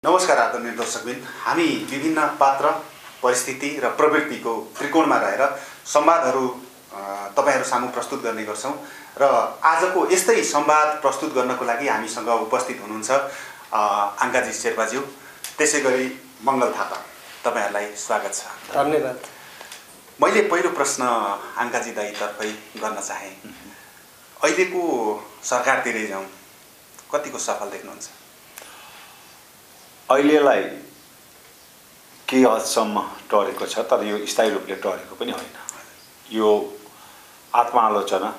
नमस्कार आदरणीय दर्शकबिन, हामी विभिन्न पात्र, परिस्थिति र प्रवृत्तिको त्रिकोणमा रहेर संवादहरू तपाईहरु सामु प्रस्तुत गर्ने गर्छौं र आजको यस्तै संवाद प्रस्तुत गर्नको लागि हामीसँग उपस्थित हुनुहुन्छ आङ्काजी शेर्पाज्यू, त्यसैगरी मंगल थापा। तपाईहरुलाई स्वागत छ। धन्यवाद। मैले पहिलो प्रश्न आङ्काजी दाइतर्फै गर्न चाहे। अहिलेको सरकारतिरै जाउँ, कतिको सफल देख्नुहुन्छ? अहिलेलाई केही हदसम्म टरेको छ, तर यो स्थायी रूपले टरेको पनि होइन। यो आत्मालोचना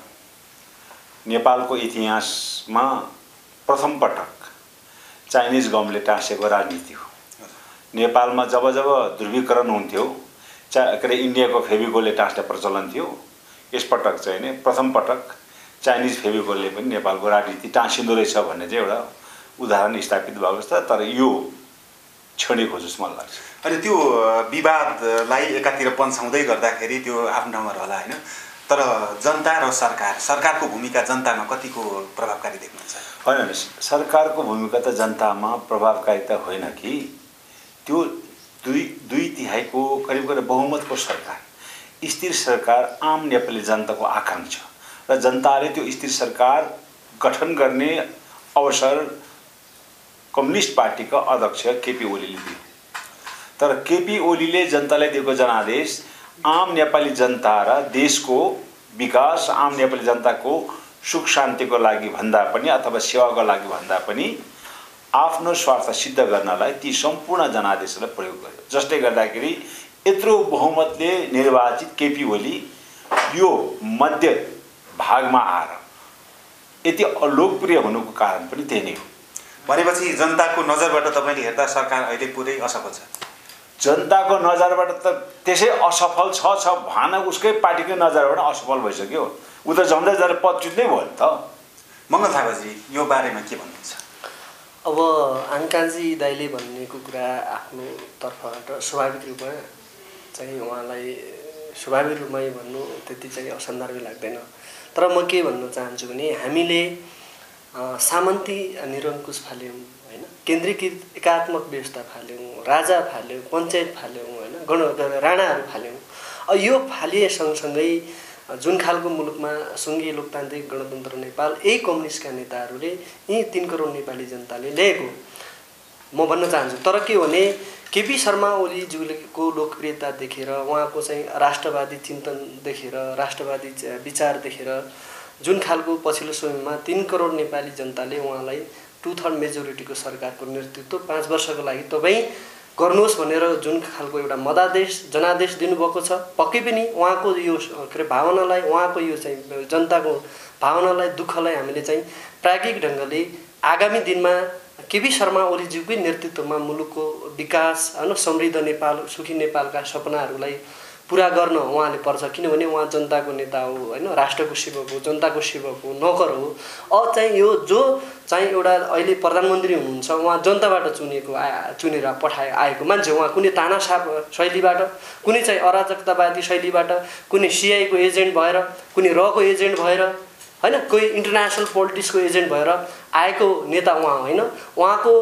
नेपालको इतिहासमा प्रथम पटक चाइनिज गमले टाँसेको राजनीति हो। नेपालमा जब जब ध्रुवीकरण हुन्थ्यो, इन्डियाको फेभिकोलले टाँस्ने प्रचलन थियो, यसपटक चाहिँ नि प्रथम पटक चाइनिज फेभिकोलले पनि नेपालको राजनीति टाँसिँदो रहेछ भन्ने चाहिँ एउटा उदाहरण स्थापित भएको छ। तर यो क्षणिक हो जस्तो मलाई लाग्छ। अनि त्यो विवादलाई एकातिर पन्छाउँदै गर्दाखेरि त्यो आफ्नो ठाउँमा रहला हैन, तर जनता र सरकारको भूमिका जनतामा कतिको प्रभावकारी देख्नुहुन्छ? होइन, सरकारको भूमिका त जनतामा प्रभावकारिता होइन कि त्यो दुई तिहाईको करिब बहुमतको सरकार, स्थिर सरकार आम नेपाली जनताको आकांक्षा र जनताले त्यो स्थिर सरकार गठन गर्ने अवसर कम्युनिस्ट पार्टीका अध्यक्ष केपी ओलीले दियो। तर केपी ओलीले जनतालाई दिएको जनादेश आम नेपाली जनता र देशको विकास, आम नेपाली जनताको सुख शान्तिको लागि भन्दा पनि अथवा सेवाको लागि भन्दा पनि आफ्नो स्वार्थ सिद्ध गर्नलाई ती सम्पूर्ण जनादेशलाई प्रयोग गर्यो। जसले गर्दाखेरि यत्रो बहुमतले निर्वाचित केपी ओली यो मध्य भागमा आएर यति अलोकप्रिय हुनुको कारण पनि त्यही नै हो। भनेपछि जनताको नजरबाट तपाईले हेर्दा सरकार अहिले पुरै असफल छ? जनताको नजरबाट त त्यसै असफल छ भन, उसकै पार्टीको नजरबाट असफल भइसक्यो। उ त जम्दै जरा पदच्युत नै भयो नि त। मंगल थापाजी, यो बारेमा के भन्नुहुन्छ? अब आङ्काजी दाइले भन्नेको कुरा आफ्नो तर्फबाट स्वाभाविक रूपमा चाहिँ उहाँलाई स्वाभाविक रूपमै भन्नु त्यति चाहिँ असन्दर्भी लाग्दैन। तर म के भन्न चाहन्छु भने हामीले सामन्ती निरङ्कुश फाल्यौँ हैन, केन्द्रीकृत एकात्मक व्यवस्था फाल्यौँ, राजा फाल्यौँ, पञ्चायत फाल्यौँ हैन, राणाहरू फाल्यौँ। यो फालिए सँगसँगै जुन खालको मुलुकमा सङ्घीय लोकतान्त्रिक गणतन्त्र नेपाल यही कम्युनिस्टका नेताहरूले यी 3 करोड नेपाली जनताले ल्याएको म भन्न चाहन्छु। तर के हो भने केपी शर्मा ओलीज्यूको लोकप्रियता देखेर, उहाँको चाहिँ राष्ट्रवादी चिन्तन देखेर, राष्ट्रवादी विचार देखेर जुन खालको पछिल्लो समयमा 3 करोड नेपाली जनताले उहाँलाई 2/3 मेजोरिटीको सरकारको नेतृत्व 5 वर्षको लागि तपाईँ गर्नुहोस् भनेर जुन खालको एउटा जनादेश दिनुभएको छ, पक्कै पनि उहाँको यो भावनालाई, उहाँको यो चाहिँ जनताको भावनालाई, दुःखलाई हामीले चाहिँ प्राज्ञिक ढङ्गले आगामी दिनमा केपी शर्मा ओलीज्यूकै नेतृत्वमा मुलुकको विकास हैन, समृद्ध नेपाल, सुखी नेपालका सपनाहरूलाई पूरा गर्न उहाँले पर्छ। किनभने उहाँ जनताको नेता हो हैन, राष्ट्रको सेवक हो, जनताको सेवक हो, नोकर हो। चाहिँ यो जो चाहिँ एउटा अहिले प्रधानमन्त्री हुनुहुन्छ, उहाँ जनताबाट चुनेर आएको मान्छे। उहाँ कुनै तानाशाह शैलीबाट, कुनै चाहिँ अराजकतावादी शैलीबाट, कुनै सीआईको एजेन्ट भएर, कुनै रको एजेन्ट भएर हैन, कोही इन्टरनेसनल पोलिटिक्सको एजेन्ट भएर आएको नेता उहाँ होइन। उहाँको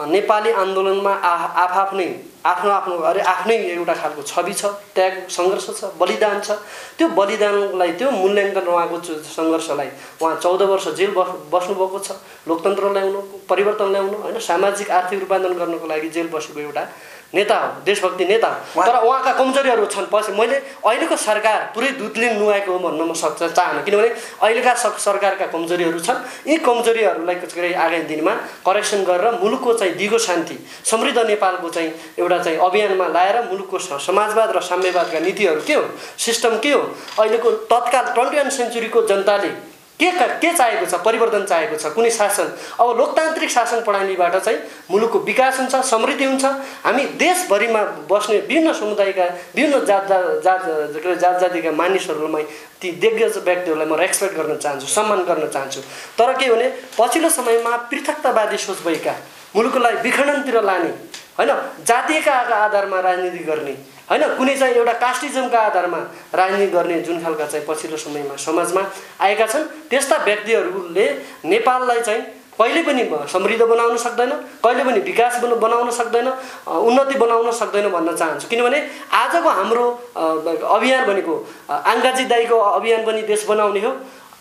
नेपाली आन्दोलनमा आफ्नै एउटा खालको छवि छ, त्याग, सङ्घर्ष छ, बलिदान छ। त्यो बलिदानलाई, त्यो मूल्याङ्कन, उहाँको सङ्घर्षलाई उहाँ 14 वर्ष जेल बस्नुभएको छ। लोकतन्त्र ल्याउनु, परिवर्तन ल्याउनु हैन, सामाजिक आर्थिक रूपान्तरण गर्नको लागि जेल बसेको एउटा नेता हो, देशभक्ति नेता हो। तर उहाँका कमजोरीहरू छन्। मैले अहिलेको सरकार पुरै दुधले नुहाएको हो भन्न म चाहन्न, किनभने अहिलेका सरकारका कमजोरीहरू छन्। यी कमजोरीहरूलाई आगामी दिनमा करेक्सन गरेर मुलुकको चाहिँ दिगो शान्ति, समृद्ध नेपालको चाहिँ एउटा चाहिँ अभियानमा लाएर मुलुकको समाजवाद र साम्यवादका नीतिहरू के हो, सिस्टम के हो, अहिलेको तत्काल 21 सेन्चुरीको जनताले के चाहेको छ, परिवर्तन चाहेको छ, कुनै शासन। अब लोकतान्त्रिक शासन प्रणालीबाट चाहिँ मुलुकको विकास हुन्छ, समृद्धि हुन्छ। हामी देशभरिमा बस्ने विभिन्न समुदायका, विभिन्न जात जातिका मानिसहरूलाई, ती दिग्गज व्यक्तिहरूलाई म रेस्पेक्ट गर्न चाहन्छु, सम्मान गर्न चाहन्छु। तर के भने पछिल्लो समयमा पृथकतावादी सोच भएका, मुलुकलाई विखण्डनतिर लाने हैन, जातीयका आधारमा राजनीति गर्ने हैन, कुनै चाहिँ एउटा कास्टिजमका आधारमा राजनीति गर्ने जुन खालका चाहिँ पछिल्लो समयमा समाजमा आएका छन्, त्यस्ता व्यक्तिहरूले नेपाललाई चाहिँ कहिले पनि समृद्ध बनाउन सक्दैन, कहिले पनि विकास बनाउन सक्दैन, उन्नति बनाउन सक्दैन भन्न चाहन्छु। किनभने आजको हाम्रो अभियान भनेको आङ्गाजी दाइको अभियान पनि देश बनाउने हो,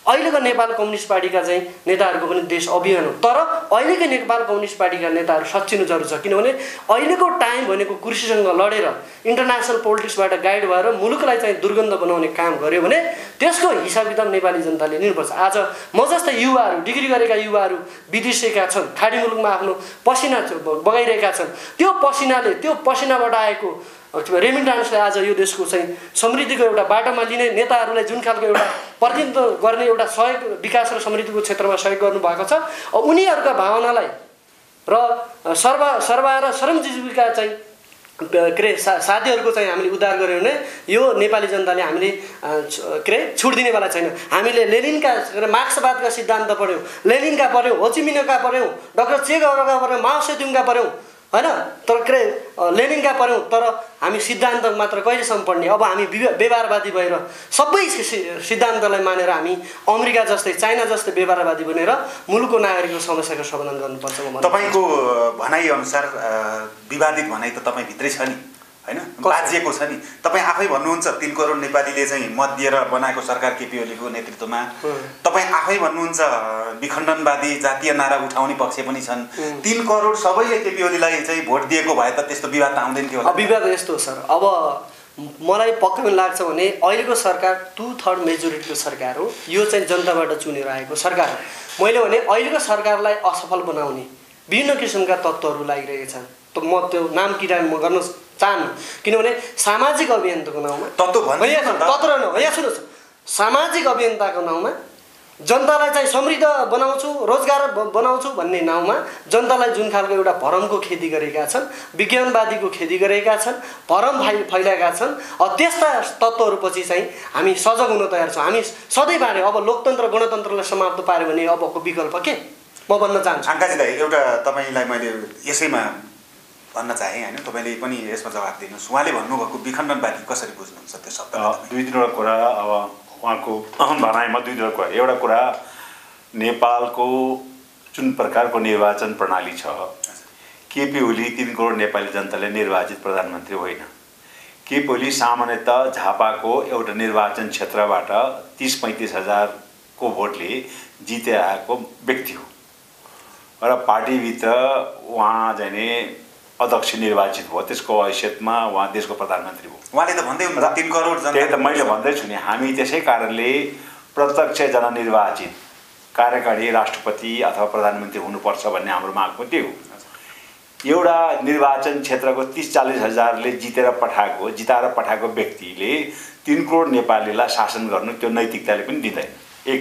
अहिलेको नेपाल कम्युनिस्ट पार्टीका चाहिँ नेताहरूको पनि देश अभियान हो। तर अहिलेको नेपाल कम्युनिस्ट पार्टीका नेताहरू सच्चिनु जरुरी छ, किनभने अहिलेको टाइम भनेको कुर्सीसँग लडेर इन्टरनेसनल पोलिटिक्सबाट गाइड भएर मुलुकलाई चाहिँ दुर्गन्ध बनाउने काम गर्यो भने त्यसको हिसाब किताब नेपाली जनताले लिनुपर्छ। आज म जस्तै युवाहरू, डिग्री गरेका युवाहरू विदेशिएका छन्, खाडी मुलुकमा आफ्नो पसिना बगाइरहेका छन्। त्यो पसिनाबाट आएको रेमिटान्सले आज यो देशको चाहिँ समृद्धिको एउटा बाटोमा लिने नेताहरूलाई जुन खालको एउटा प्रतिनिधित्व गर्ने एउटा सहयोग, विकास र समृद्धिको क्षेत्रमा सहयोग गर्नुभएको छ, उनीहरूका भावनालाई र सर्वा र श्रमजीविका चाहिँ साथीहरूको चाहिँ हामीले उद्धार गऱ्यौँ भने यो नेपाली जनताले हामीले छुट दिनेवाला छैन। हामीले लेनिनका मार्क्सवादका सिद्धान्त पढ्यौँ, लेनिनका पढ्यौँ, होचिमिनका पढ्यौँ, डाक्टर चे गावाका पढ्यौँ, माओ सेतुङका पढ्यौँ हैन, तर लेनिनका पढ्यौँ, तर हामी सिद्धान्त मात्र कहिलेसम्म पढ्ने? अब हामी व्यवहारवादी भएर सबै सिद्धान्तलाई मानेर हामी अमेरिका जस्तै, चाइना जस्तै व्यवहारवादी बनेर मुलुकको नागरिकको समस्याको समाधान गर्नुपर्छ। तपाईँको भनाइअनुसार विवादित भनाइ त तपाईँभित्रै छ नि हैन, बाजिएको छ नि। तपाईँ आफै भन्नुहुन्छ 3 करोड नेपालीले चाहिँ मत दिएर बनाएको सरकार केपी ओलीको नेतृत्वमा। तपाईँ आफै भन्नुहुन्छ विखण्डनवादी जातीय नारा उठाउने पक्ष पनि छन्। 3 करोड सबैले केपी ओलीलाई चाहिँ भोट दिएको भए त त्यस्तो विवाद त आउँदैन थियो होला। विवाद यस्तो सर, अब मलाई पक्कै पनि लाग्छ भने अहिलेको सरकार 2/3 मेजोरिटीको सरकार हो, यो चाहिँ जनताबाट चुनेर आएको सरकार हो। मैले भने अहिलेको सरकारलाई असफल बनाउने विभिन्न किसिमका तत्त्वहरू लागिरहेका छन्। त म त्यो नाम किराम म गर्न चाहन्न, किनभने सामाजिक अभियन्ताको नाउँमा सुन्नुहोस्, सामाजिक अभियन्ताको नाउँमा जनतालाई चाहिँ समृद्ध बनाउँछु, रोजगार बनाउँछु भन्ने नाउँमा जनतालाई जुन खालको एउटा भरमको खेती गरेका छन्, विज्ञानवादीको खेती गरेका छन्, भरम फैलाएका छन्, त्यस्ता तत्त्वहरूपछि चाहिँ हामी सजग हुन तयार छौँ। हामी सधैँ बारे अब लोकतन्त्र गणतन्त्रलाई समाप्त पार्यो भने अबको विकल्प के म भन्न चाहन्छु। आङ्काजी दाइ, एउटा तपाईँलाई मैले यसैमा भन्न चाहेँ होइन, तपाईँले पनि यसमा जवाब दिनुहोस्। उहाँले भन्नुभएको विखण्डनवादी कसरी बुझ्नुहुन्छ त्यो शब्द? 2-3 कुरा अब उहाँको भनाइमा 2-3 कुरा। एउटा कुरा, नेपालको जुन प्रकारको निर्वाचन प्रणाली छ, केपी ओली 3 करोड नेपाली जनताले निर्वाचित प्रधानमन्त्री होइन। केपी ओली सामान्यतः झापाको एउटा निर्वाचन क्षेत्रबाट 30-35 हजारको भोटले जितेर आएको व्यक्ति हो र पार्टीभित्र उहाँ जाने अध्यक्ष निर्वाचित भयो, त्यसको हैसियतमा उहाँ देशको प्रधानमन्त्री हो। उहाँले त भन्दै हुनुहुन्छ 3 करोड जनता। त्यही त मैले भन्दैछु नि, हामी त्यसै कारणले प्रत्यक्ष जननिर्वाचित कार्यकारी राष्ट्रपति अथवा प्रधानमन्त्री हुनुपर्छ भन्ने हाम्रो माग पनि त्यही हो। एउटा निर्वाचन क्षेत्रको 30-40 हजारले जिताएर पठाएको व्यक्तिले 3 करोड नेपालीलाई शासन गर्नु त्यो नैतिकताले पनि दिँदैन। एक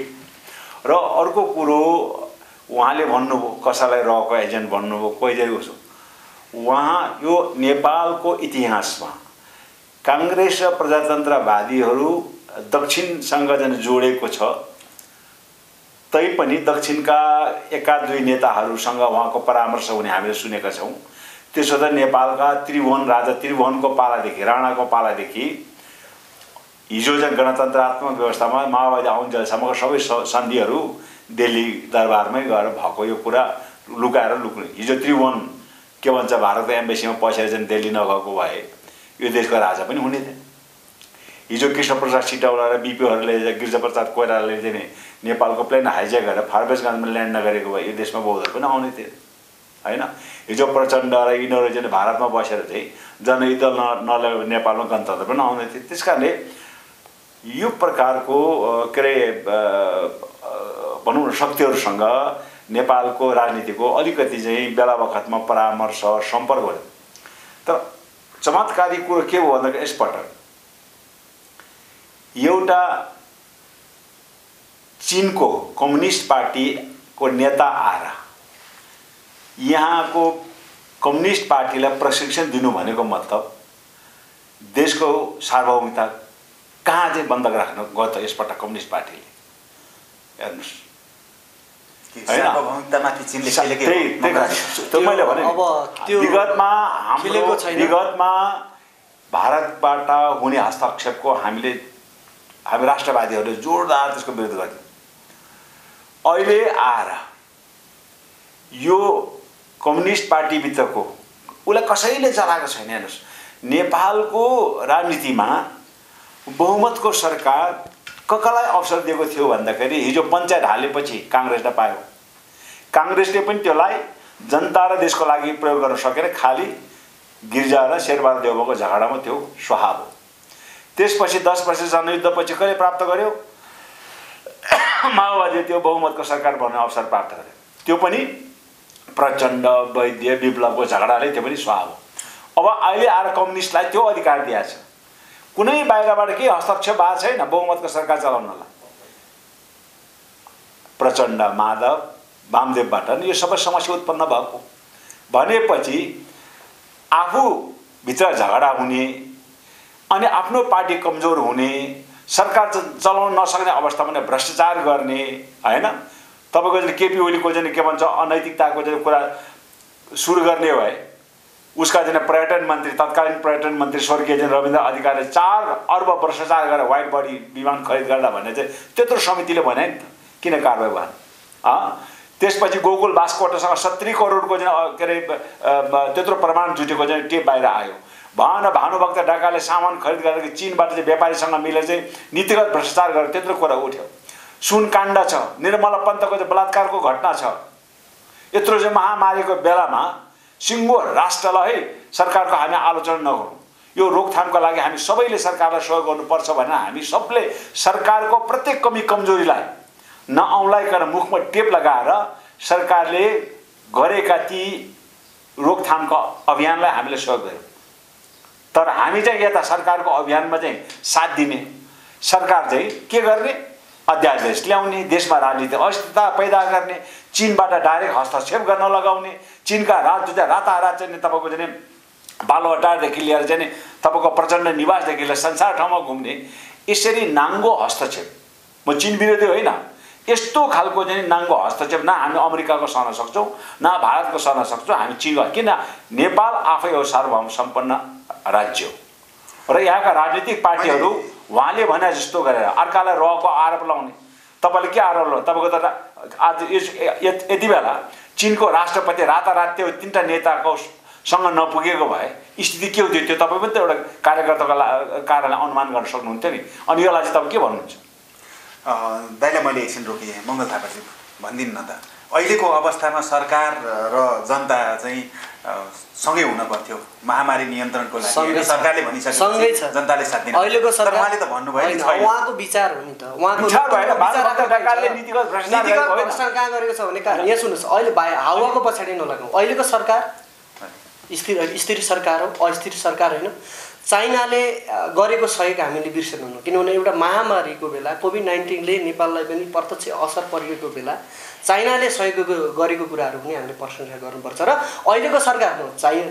र अर्को कुरो, उहाँले भन्नुभयो कसैलाई रको एजेन्ट भन्नुभयो, कहिले उसो उहाँ यो नेपालको इतिहासमा काङ्ग्रेस र प्रजातन्त्रवादीहरू दक्षिणसँग जन जोडेको छ, तैपनि दक्षिणका 1-2 नेताहरूसँग उहाँको परामर्श हुने हामीले सुनेका छौँ। त्यसो त नेपालका राजा त्रिभुवनको पालादेखि, राणाको पालादेखि हिजो चाहिँ गणतन्त्रात्मक व्यवस्थामा माओवादी आउन्जेलसम्मको सबै सन्धिहरू दिल्ली दरबारमै गएर भएको यो कुरा लुकाएर लुक्ने। हिजो त्रिभुवन के भन्छ भारतको एम्बेसीमा पसेर चाहिँ दिल्ली नगएको भए यो देशको राजा पनि हुने थिएन। हिजो कृष्णप्रसाद सिटौला र बिपीहरूले गिरिजाप्रसाद कोइरालाले चाहिँ नेपालको प्लेन हाइज्याक गरेर फारबिसगञ्जमा ल्यान्ड नगरेको भए यो देशमा बौद्धहरू पनि आउने थिए होइन। हिजो प्रचण्ड र यिनीहरू चाहिँ भारतमा बसेर चाहिँ जनयुद्ध नेपालमा गणतन्त्र पनि आउने थिए। त्यस कारणले यो प्रकारको के अरे भनौँ न शक्तिहरूसँग नेपालको राजनीतिको अलिकति चाहिँ बेला बखतमा परामर्श सम्पर्क भयो। तर चमत्कारी कुरो के हो भन्दाखेरि यसपटक एउटा चीनको कम्युनिस्ट पार्टीको नेता आएर यहाँको कम्युनिस्ट पार्टीलाई प्रशिक्षण दिनु भनेको मतलब देशको सार्वभौमिकता कहाँ चाहिँ बन्धक राख्न गयो त यसपटक कम्युनिस्ट पार्टीले? हेर्नुहोस्, मैले भने विगतमा भारतबाट हुने हस्तक्षेपको हामी राष्ट्रवादीहरूले जोरदार त्यसको विरोध गर्थ्यौँ। अहिले आएर यो कम्युनिस्ट पार्टीभित्रको उसलाई कसैले चलाएको छैन। हेर्नुहोस्, नेपालको राजनीतिमा बहुमतको सरकार कसलाई अवसर दिएको थियो भन्दाखेरि हिजो पञ्चायत हालेपछि काङ्ग्रेसले पायो। काङ्ग्रेसले पनि त्यसलाई जनता र देशको लागि प्रयोग गर्न सकेर खाली गिर्जा र शेरबहादुर देउवाको झगडामा त्यो स्वाहा भयो। त्यसपछि 10 वर्ष जनयुद्धपछि कसले प्राप्त गर्यो? माओवादीले त्यो बहुमतको सरकार बनाउने अवसर प्राप्त गर्यो। त्यो पनि प्रचण्ड वैद्य विप्लवको झगडाले त्यो पनि स्वाहा भयो। अब अहिले आएर कम्युनिस्टलाई त्यो अधिकार दिएको छ, कुनै बाहिरबाट केही हस्तक्षेप भएको छैन बहुमतको सरकार चलाउनलाई। प्रचण्ड, माधव, वामदेवबाट यो सबै समस्या उत्पन्न भएको भनेपछि आफूभित्र झगडा हुने अनि आफ्नो पार्टी कमजोर हुने, सरकार चलाउन नसक्ने अवस्थामा नै भ्रष्टाचार गर्ने, हैन? तपाईँको चाहिँ केपी ओलीको चाहिँ के भन्छ अनैतिकताको चाहिँ कुरा सुरु गर्ने भए उसका चाहिँ पर्यटन मन्त्री, तत्कालीन पर्यटन मन्त्री स्वर्गीय चाहिँ रविन्द्र अधिकारीले 4 अर्ब भ्रष्टाचार गरेर व्हाइट बडी विमान खरिद गर्दा भन्ने चाहिँ त्यत्रो समितिले भने नि त, किन कारबाही भएन? त्यसपछि गोकुल बास्कोटासँग 70 करोडको चाहिँ के अरे त्यत्रो प्रमाण जुटेको चाहिँ टेप बाहिर आयो। भानुभक्त ढकालले सामान खरिद गरेर चीनबाट चाहिँ व्यापारीसँग मिलेर चाहिँ नीतिगत भ्रष्टाचार गरेर त्यत्रो कुरा उठ्यो। सुनकाण्ड छ, निर्मला पन्तको चाहिँ बलात्कारको घटना छ। यत्रो चाहिँ महामारीको बेलामा सिङ्गो राष्ट्रलाई सरकारको हामी आलोचना नगरौँ, यो रोकथामको लागि हामी सबैले सरकारलाई सहयोग गर्नुपर्छ भनेर हामी सबले सरकारको प्रत्येक कमी कमजोरीलाई नऔँलाइकन मुखमा टेप लगाएर सरकारले गरेका ती रोकथामको अभियानलाई हामीले सहयोग गर्यौँ। तर हामी चाहिँ यता सरकारको अभियानमा चाहिँ साथ दिने, सरकार चाहिँ के गर्ने? अध्यादेश ल्याउने, देशमा राजनीतिक अस्थिरता पैदा गर्ने, चीनबाट डाइरेक्ट हस्तक्षेप गर्न लगाउने, चीनका राजदूत रातारात चाहिँ तपाईँको चाहिँ बालुवाटारदेखि लिएर चाहिँ तपाईँको प्रचण्ड निवासदेखि लिएर संसार ठाउँमा घुम्ने, यसरी नाङ्गो हस्तक्षेप। म चीन विरोधी होइन, यस्तो खालको चाहिँ नाङ्गो हस्तक्षेप न हामी अमेरिकाको सहन सक्छौँ न भारतको सहन सक्छौँ। हामी चीनको, किन नेपाल आफै हो सार्वभौम सम्पन्न राज्य हो र यहाँका राजनीतिक पार्टीहरू उहाँले भने जस्तो गरेर अर्कालाई रहेको आरोप लगाउने। तपाईँले के आरोप लगाउनु? तपाईँको त आज यति बेला चीनको राष्ट्रपति रातारात त्यो 3टा नेताको सँग नपुगेको भए स्थिति के हुन्थ्यो त्यो तपाईँ पनि त एउटा कार्यकर्ताको कारणले अनुमान गर्न सक्नुहुन्थ्यो नि। अनि यसलाई चाहिँ तपाईँ के भन्नुहुन्छ? दाइलाई मैले एकछिन रोकिएँ, मङ्गल थापाजी भनिदिनु न त, अहिलेको अवस्थामा सरकार र जनता चाहिँ सँगै हुन पर्थ्यो महामारी नियन्त्रणको लागि। सरकारले भनिसक्यो जनताले साथ दिन्छ, अहिलेको सरकार उहाँले त भन्नुभयो नि, उहाँको विचार हो नि त, उहाँको विचार भएन। सरकारले नीतिगत भ्रष्टाचार कहाँ गरेको छ भने यहाँ सुन्नुहोस्, अहिले हावाको पछाडि नलागौँ। अहिलेको सरकार स्थिर सरकार हो, अस्थिर सरकार होइन। चाइनाले गरेको सहयोग हामीले बिर्सदैनौँ, किनभने एउटा महामारीको बेला कोभिड-19ले नेपाललाई पनि प्रत्यक्ष असर परेको बेला चाइनाले सहयोग गरेको कुराहरू पनि हामीले प्रशंसा गर्नुपर्छ। र अहिलेको सरकार न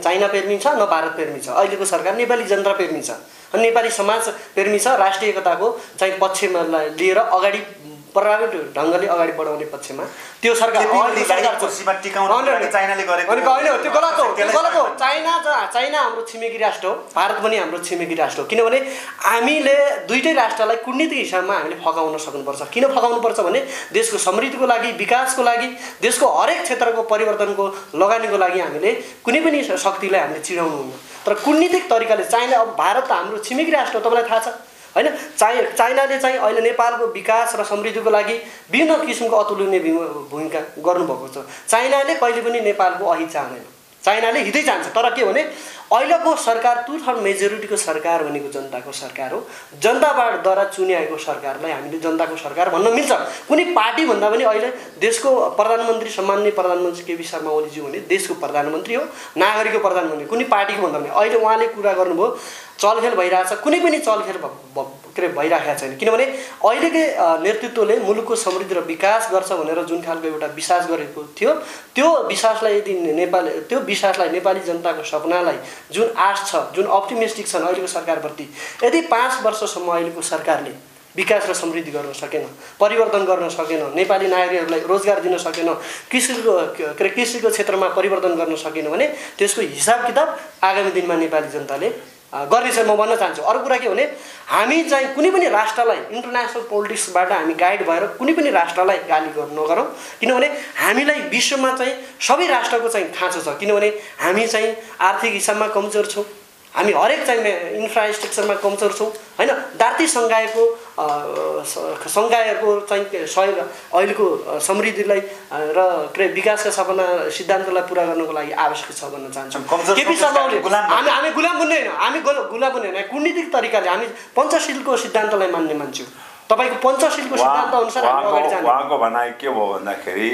चाइना प्रेमी छ न भारत प्रेमी छ, अहिलेको सरकार नेपाली जनता प्रेमी छ, नेपाली समाज प्रेमी छ। राष्ट्रिय एकताको चाहिँ पक्षमा लिएर अगाडि प्रभावित ढङ्गले अगाडि बढाउने पक्षमा त्यो सरकार चाइनाले गरेको होइन, त्यो गलत हो, त्यो गलत हो। चाइना हाम्रो छिमेकी राष्ट्र हो, भारत पनि हाम्रो छिमेकी राष्ट्र हो। किनभने हामीले दुईटै राष्ट्रलाई कूटनीतिक हिसाबमा हामीले फकाउन सक्नुपर्छ। किन फकाउनुपर्छ भने देशको समृद्धिको लागि, विकासको लागि, देशको हरेक क्षेत्रको परिवर्तनको लगानीको लागि हामीले कुनै पनि शक्तिलाई हामीले चिडाउनु हुन्न। तर कूटनीतिक तरिकाले चाइना, अब भारत त हाम्रो छिमेकी राष्ट्र हो, तपाईँलाई थाहा छ होइन? चाइनाले चाहिँ अहिले नेपालको विकास र समृद्धिको लागि विभिन्न किसिमको अतुलनीय भूमिका गर्नुभएको छ। चाइनाले कहिले पनि नेपालको अहित चाहँदैन, चाइनाले हितै चाहन्छ। तर के भने अहिलेको सरकार 2/3 मेजोरिटीको सरकार भनेको जनताको सरकार हो। जनताद्वारा चुनिएको सरकारलाई हामीले जनताको सरकार भन्न मिल्छ। कुनै पार्टी भन्दा पनि अहिले देशको प्रधानमन्त्री सम्माननीय प्रधानमन्त्री केपी शर्मा ओलीज्यू भने देशको प्रधानमन्त्री हो, नागरिकको प्रधानमन्त्री, कुनै पार्टीको भन्दा पनि। अहिले उहाँले कुरा गर्नुभयो चलखेल भइरहेछ, कुनै पनि चलखेल भइरहेको छैन। किनभने अहिलेकै नेतृत्वले मुलुकको समृद्धि र विकास गर्छ भनेर जुन खालको एउटा विश्वास गरेको थियो, त्यो विश्वासलाई यदि नेपाली जनताको सपनालाई जुन आश छ, जुन अप्टिमिस्टिक छन् अहिलेको सरकारप्रति, यदि 5 वर्षसम्म अहिलेको सरकारले विकास र समृद्धि गर्न सकेन, परिवर्तन गर्न सकेन, नेपाली नागरिकहरूलाई रोजगार दिन सकेन, कृषिको क्षेत्रमा परिवर्तन गर्न सकेन भने त्यसको हिसाब किताब आगामी दिनमा नेपाली जनताले गर्ने चाहिँ म भन्न चाहन्छु। अरू कुरा के भने हामी चाहिँ कुनै पनि राष्ट्रलाई इन्टरनेसनल पोलिटिक्सबाट हामी गाइड भएर कुनै पनि राष्ट्रलाई गाली नगरौँ, किनभने हामीलाई विश्वमा चाहिँ सबै राष्ट्रको चाहिँ खाँचो छ। किनभने हामी चाहिँ आर्थिक हिसाबमा कमजोर छौँ, हामी हरेक चाहिँ इन्फ्रास्ट्रक्चरमा कमजोर छौँ होइन। दार्ती सङ्घायको चाहिँ सहयोग अहिलेको समृद्धिलाई र विकासका सपना सिद्धान्तलाई पुरा गर्नको लागि आवश्यक छ भन्न चाहन्छौँ। केपी शर्मा ओली हामी गुलाम बन्ने होइन, हामी गुलाम बन्ने होइन, कूटनीतिक तरिकाले हामी पञ्चशीलको सिद्धान्तलाई मान्ने मान्छौँ। तपाईँको पञ्चशीलको सिद्धान्त अनुसार हामी अगाडि जान्छौँ। उहाँको भनाइ के भयो भन्दाखेरि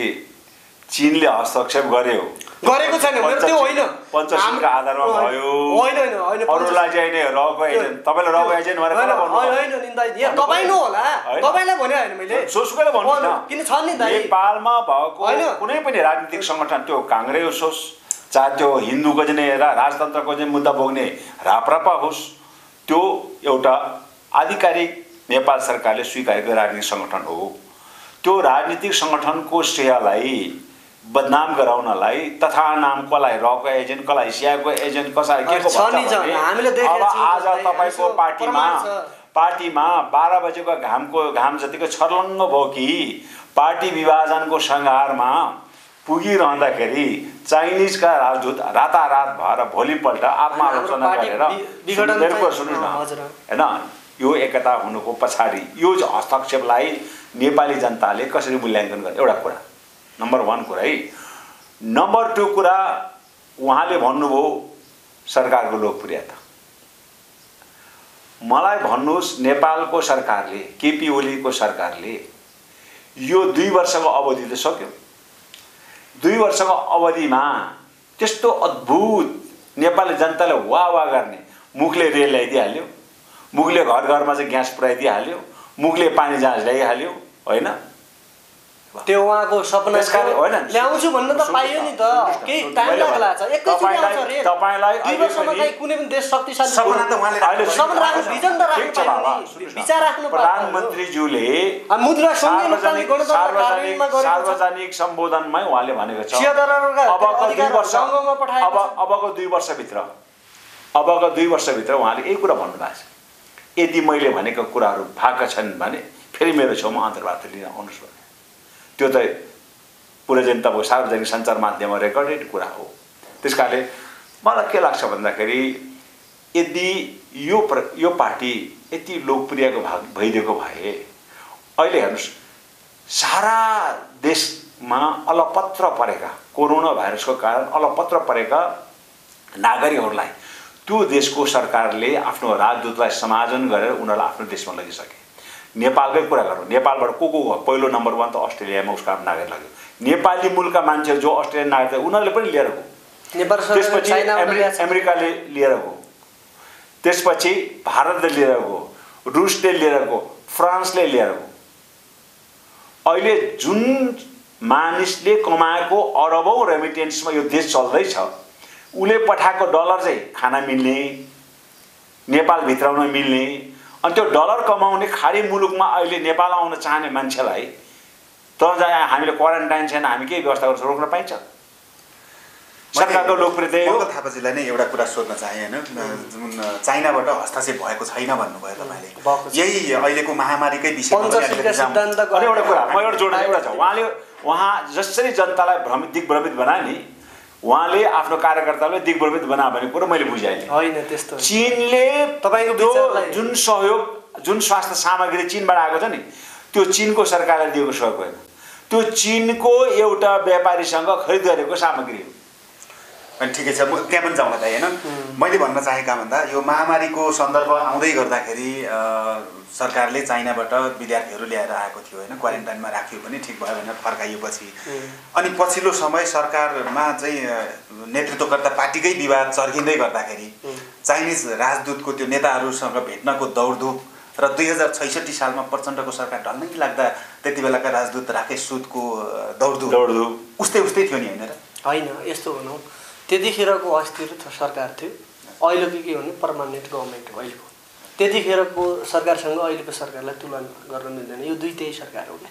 चीनले हस्तक्षेप गरेको छैन, त्यो होइन, पञ्चशीलका आधारमा भयो। होइन होइन होइन, अरूलाई चाहिँ नि रको एजेन्ट, तपाईँले रको एजेन्ट भनेर कसलाई भन्नु? होइन नि दाइ, यहाँ तपाईँ न होला, तपाईँलाई भने होइन मैले, सोसुकैले भन्नु न, किन छ नि दाइ। नेपालमा भएको कुनै पनि राजनीतिक सङ्गठन, त्यो काङ्ग्रेस होस्, चाहे त्यो हिन्दूको चाहिँ राजतन्त्रको चाहिँ मुद्दा बोक्ने राप्रपा होस्, त्यो एउटा आधिकारिक नेपाल सरकारले स्वीकारेको राजनीतिक सङ्गठन हो। त्यो राजनीतिक सङ्गठनको श्रेयलाई बदनाम गराउनलाई तथा नाम कसलाई रको एजेन्ट, कसलाई सियाको एजेन्ट, कसलाई के को भन्छ। अब आज तपाईँको पार्टीमा 12 बजेको घाम जतिको छर्लङ्ग भयो कि पार्टी विभाजनको सङ्घारमा पुगिरहँदाखेरि चाइनिजका राजदूत रातारात भएर भोलिपल्ट आत्मालोचना गरेर सुन्नुहोस् न होइन, यो एकता हुनुको पछाडि यो हस्तक्षेपलाई नेपाली जनताले कसरी मूल्याङ्कन गर्ने? एउटा कुरा नम्बर 1 कुरा है। नम्बर 2 कुरा उहाँले भन्नुभयो सरकारको लोकप्रियता। मलाई भन्नुहोस्, नेपालको सरकारले, केपी ओलीको सरकारले यो 2 वर्षको अवधि त सक्यो। 2 वर्षको अवधिमा त्यस्तो अद्भुत नेपाली जनताले वाह गर्ने, मुखले रेल ल्याइदिइहाल्यो, मुखले घर घरमा चाहिँ ग्यास पुऱ्याइदिइहाल्यो, मुखले पानी जाँच ल्याइहाल्यो होइन। त्यो उहाँको सपना ल्याउँछु भन्न त पाइयो नि त, केही टाइम लाग्ला छ। तपाईलाई कुनै पनि देश शक्तिशाली सपना त उहाँले सपना राख्नु, भिजन त राख्नु पर्यो, विचार राख्नु पर्यो। प्रधानमन्त्रीज्यूले मुद्रा सङ्घीय लोकतान्त्रिक गणतन्त्र कार्यान्वयनमा गरेको सार्वजनिक सम्बोधनमै उहाँले भनेको छ अबको 2 वर्षभित्र उहाँले यही कुरा भन्नुभएको छ। यदि मैले भनेको कुराहरू भएका छन् भने फेरि मेरो छेउमा अन्तर्वार्ता लिन आउनुहोस् भने, त्यो त पुरै चाहिँ तपाईँको सार्वजनिक सञ्चार माध्यममा रेकर्डेड कुरा हो। त्यस कारणले मलाई के लाग्छ भन्दाखेरि यदि यो पार्टी यति लोकप्रियको भइदिएको भए अहिले हेर्नुहोस्, सारा देशमा अलपत्र परेका कोरोना भाइरसको कारण अलपत्र परेका नागरिकहरूलाई त्यो देशको सरकारले आफ्नो राजदूतलाई समायोजन गरेर उनीहरूलाई आफ्नो देशमा लगिसके। नेपालकै कुरा गरौँ, नेपालबाट को पहिलो नम्बर 1 त अस्ट्रेलियामा उसको नागरिक लाग्यो। नेपाली मूलका मान्छेहरू जो अस्ट्रेलियन नागरिक उनीहरूले पनि लिएर गयो, त्यसपछि अमेरिकाले लिएर गयो, त्यसपछि भारतले लिएर गयो, रुसले लिएर गयो, फ्रान्सले लिएर गयो। अहिले जुन मानिसले कमाएको अरबौँ रेमिटेन्समा यो देश चल्दैछ, उसले पठाएको डलर चाहिँ खाना मिल्ने, नेपाल भित्राउन मिल्ने, अनि त्यो डलर कमाउने खाडी मुलुकमा अहिले नेपाल आउन चाहने मान्छेलाई त हामीले क्वारेन्टाइन छैन, हामी के व्यवस्था गर्छौँ, रोक्न पाइन्छ? सरकारको लोकप्रियता थापाजीलाई नै एउटा कुरा सोध्न चाहे होइन, जुन चाइनाबाट हस्तक्षेप भएको छैन भन्नुभयो तपाईँले, यही अहिलेको महामारीकै विषयमा एउटा कुरा म एउटा जोड्न एउटा छ। उहाँ जसरी जनतालाई दिग्भ्रमित बनाए नि, उहाँले आफ्नो कार्यकर्तालाई दिग्भ्रमित बनायो भने कुरो मैले बुझाएँ होइन। त्यस्तो चीनले तपाईँको जुन सहयोग, जुन स्वास्थ्य सामग्री चीनबाट आएको छ नि, त्यो चीनको सरकारले दिएको सहयोग होइन, त्यो चीनको एउटा व्यापारीसँग खरिद गरेको सामग्री हो। अनि ठिकै छ, म त्यहाँ पनि जाउँला दाइ होइन। मैले भन्न चाहेका भन्दा यो महामारीको सन्दर्भ आउँदै गर्दाखेरि सरकारले चाइनाबाट विद्यार्थीहरू ल्याएर आएको थियो होइन, क्वारेन्टाइनमा राखियो पनि ठिक भयो भनेर फर्काइएपछि अनि पछिल्लो समय सरकारमा चाहिँ नेतृत्वकर्ता पार्टीकै विवाद चर्किँदै गर्दाखेरि चाइनिज राजदूतको त्यो नेताहरूसँग भेट्नको दौडधुप र 2066 सालमा प्रचण्डको सरकार ढल्नै लाग्दा त्यति बेलाका राजदूत राकेश सुदको दौडधुप उस्तै थियो नि होइन र? होइन, यस्तो भनौँ, त्यतिखेरको अस्थिर सरकार थियो, अहिलेको के भने पर्मानेन्ट गभर्मेन्ट हो अहिलेको। त्यतिखेरको सरकारसँग अहिलेको सरकारलाई तुलना गर्न मिल्दैन, यो दुईटै सरकार हो क्या।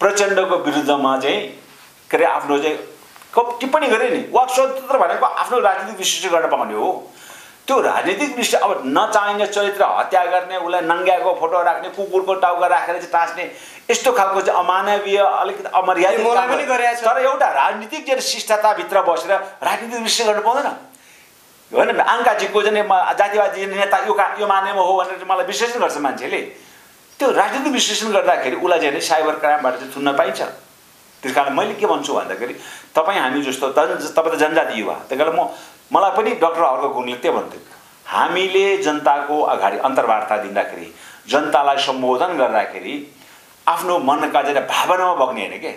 प्रचण्डको विरुद्धमा चाहिँ के अरे आफ्नो चाहिँ टिप्पणी गरे नि। वाक स्वतन्त्र भनेको आफ्नो राजनीतिक विश्लेषण गर्न पाउने हो। त्यो राजनीतिक विश्लेषण अब नचाहिने चरित्र हत्या गर्ने, उसलाई नङ्ग्याएको फोटो राख्ने, कुकुरको टाउका राखेर चाहिँ टाँच्ने, यस्तो खालको चाहिँ अमानवीय अलिकति अमर्यादित काम पनि गरेको छ। तर एउटा राजनीतिक चाहिँ शिष्टताभित्र बसेर राजनीतिक विश्लेषण गर्न पाउँदैन होइन। आङ्काजीको चाहिँ जातिवादी नेता यो मानेमा हो भनेर मलाई विश्लेषण गर्छ मान्छेले। त्यो राजनीतिक विश्लेषण गर्दाखेरि उसलाई चाहिँ साइबर क्राइमबाट चाहिँ थुन्न पाइन्छ। त्यस कारण मैले के भन्छु भन्दाखेरि तपाईँ हामी जस्तो तपाईँ त जनजाति युवा, त्यही कारण मलाई पनि डाक्टर हर्क गुरुङले त्यो भन्थ्यो, हामीले जनताको अगाडि अन्तर्वार्ता दिँदाखेरि, जनतालाई सम्बोधन गर्दाखेरि आफ्नो मनका चाहिँ भावनामा बग्ने होइन के,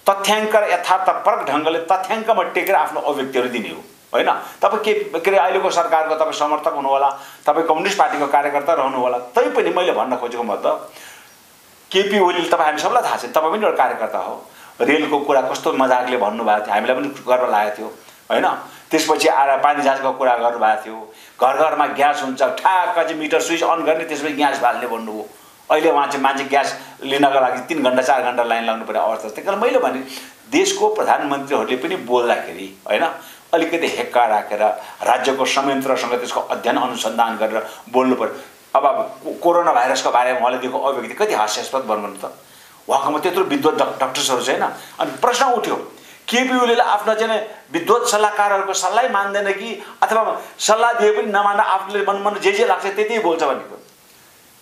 तथ्याङ्क र यथार्थपरक ढङ्गले तथ्याङ्कमा टेकेर आफ्नो अभिव्यक्तिहरू दिने हो होइन। तपाईँ के अरे अहिलेको सरकारको तपाईँ समर्थक हुनुहोला, तपाईँ कम्युनिस्ट पार्टीको कार्यकर्ता रहनुहोला, तैपनि मैले भन्न खोजेको मतलब केपी ओलीले तपाईँ हामी सबलाई थाहा छ, तपाईँ पनि एउटा कार्यकर्ता हो। रेलको कुरा कस्तो मजाकले भन्नुभएको थियो, हामीलाई पनि गर्व लागेको थियो होइन। त्यसपछि आएर पानी जाँचको कुरा गर्नुभएको थियो, घर घरमा ग्यास हुन्छ, ठ्याक्क चाहिँ मिटर स्विच अन गर्ने, त्यसपछि ग्यास बाल्ने भन्नुभयो। अहिले उहाँ चाहिँ मान्छे ग्यास लिनको लागि 3 घन्टा 4 घन्टा लाइन लाग्नु पर्ने अवस्था। त्यही कारण मैले भने देशको प्रधानमन्त्रीहरूले पनि बोल्दाखेरि होइन अलिकति हेक्का राखेर राज्यको संयन्त्रसँग त्यसको अध्ययन अनुसन्धान गरेर बोल्नु पर्यो। अब कोरोना भाइरसको बारेमा उहाँले दिएको अभिव्यक्ति कति हास्यास्पद भन्नु त। उहाँकोमा त्यत्रो विद्वत डक्टर्सहरू छैन। अनि प्रश्न उठ्यो, केपी ओलीले आफ्नो चाहिँ विद्वत सल्लाहकारहरूको सल्लाह मान्दैन कि अथवा सल्लाह दिए पनि नमान्दा आफूले मन जे लाग्छ त्यति बोल्छ भनेको।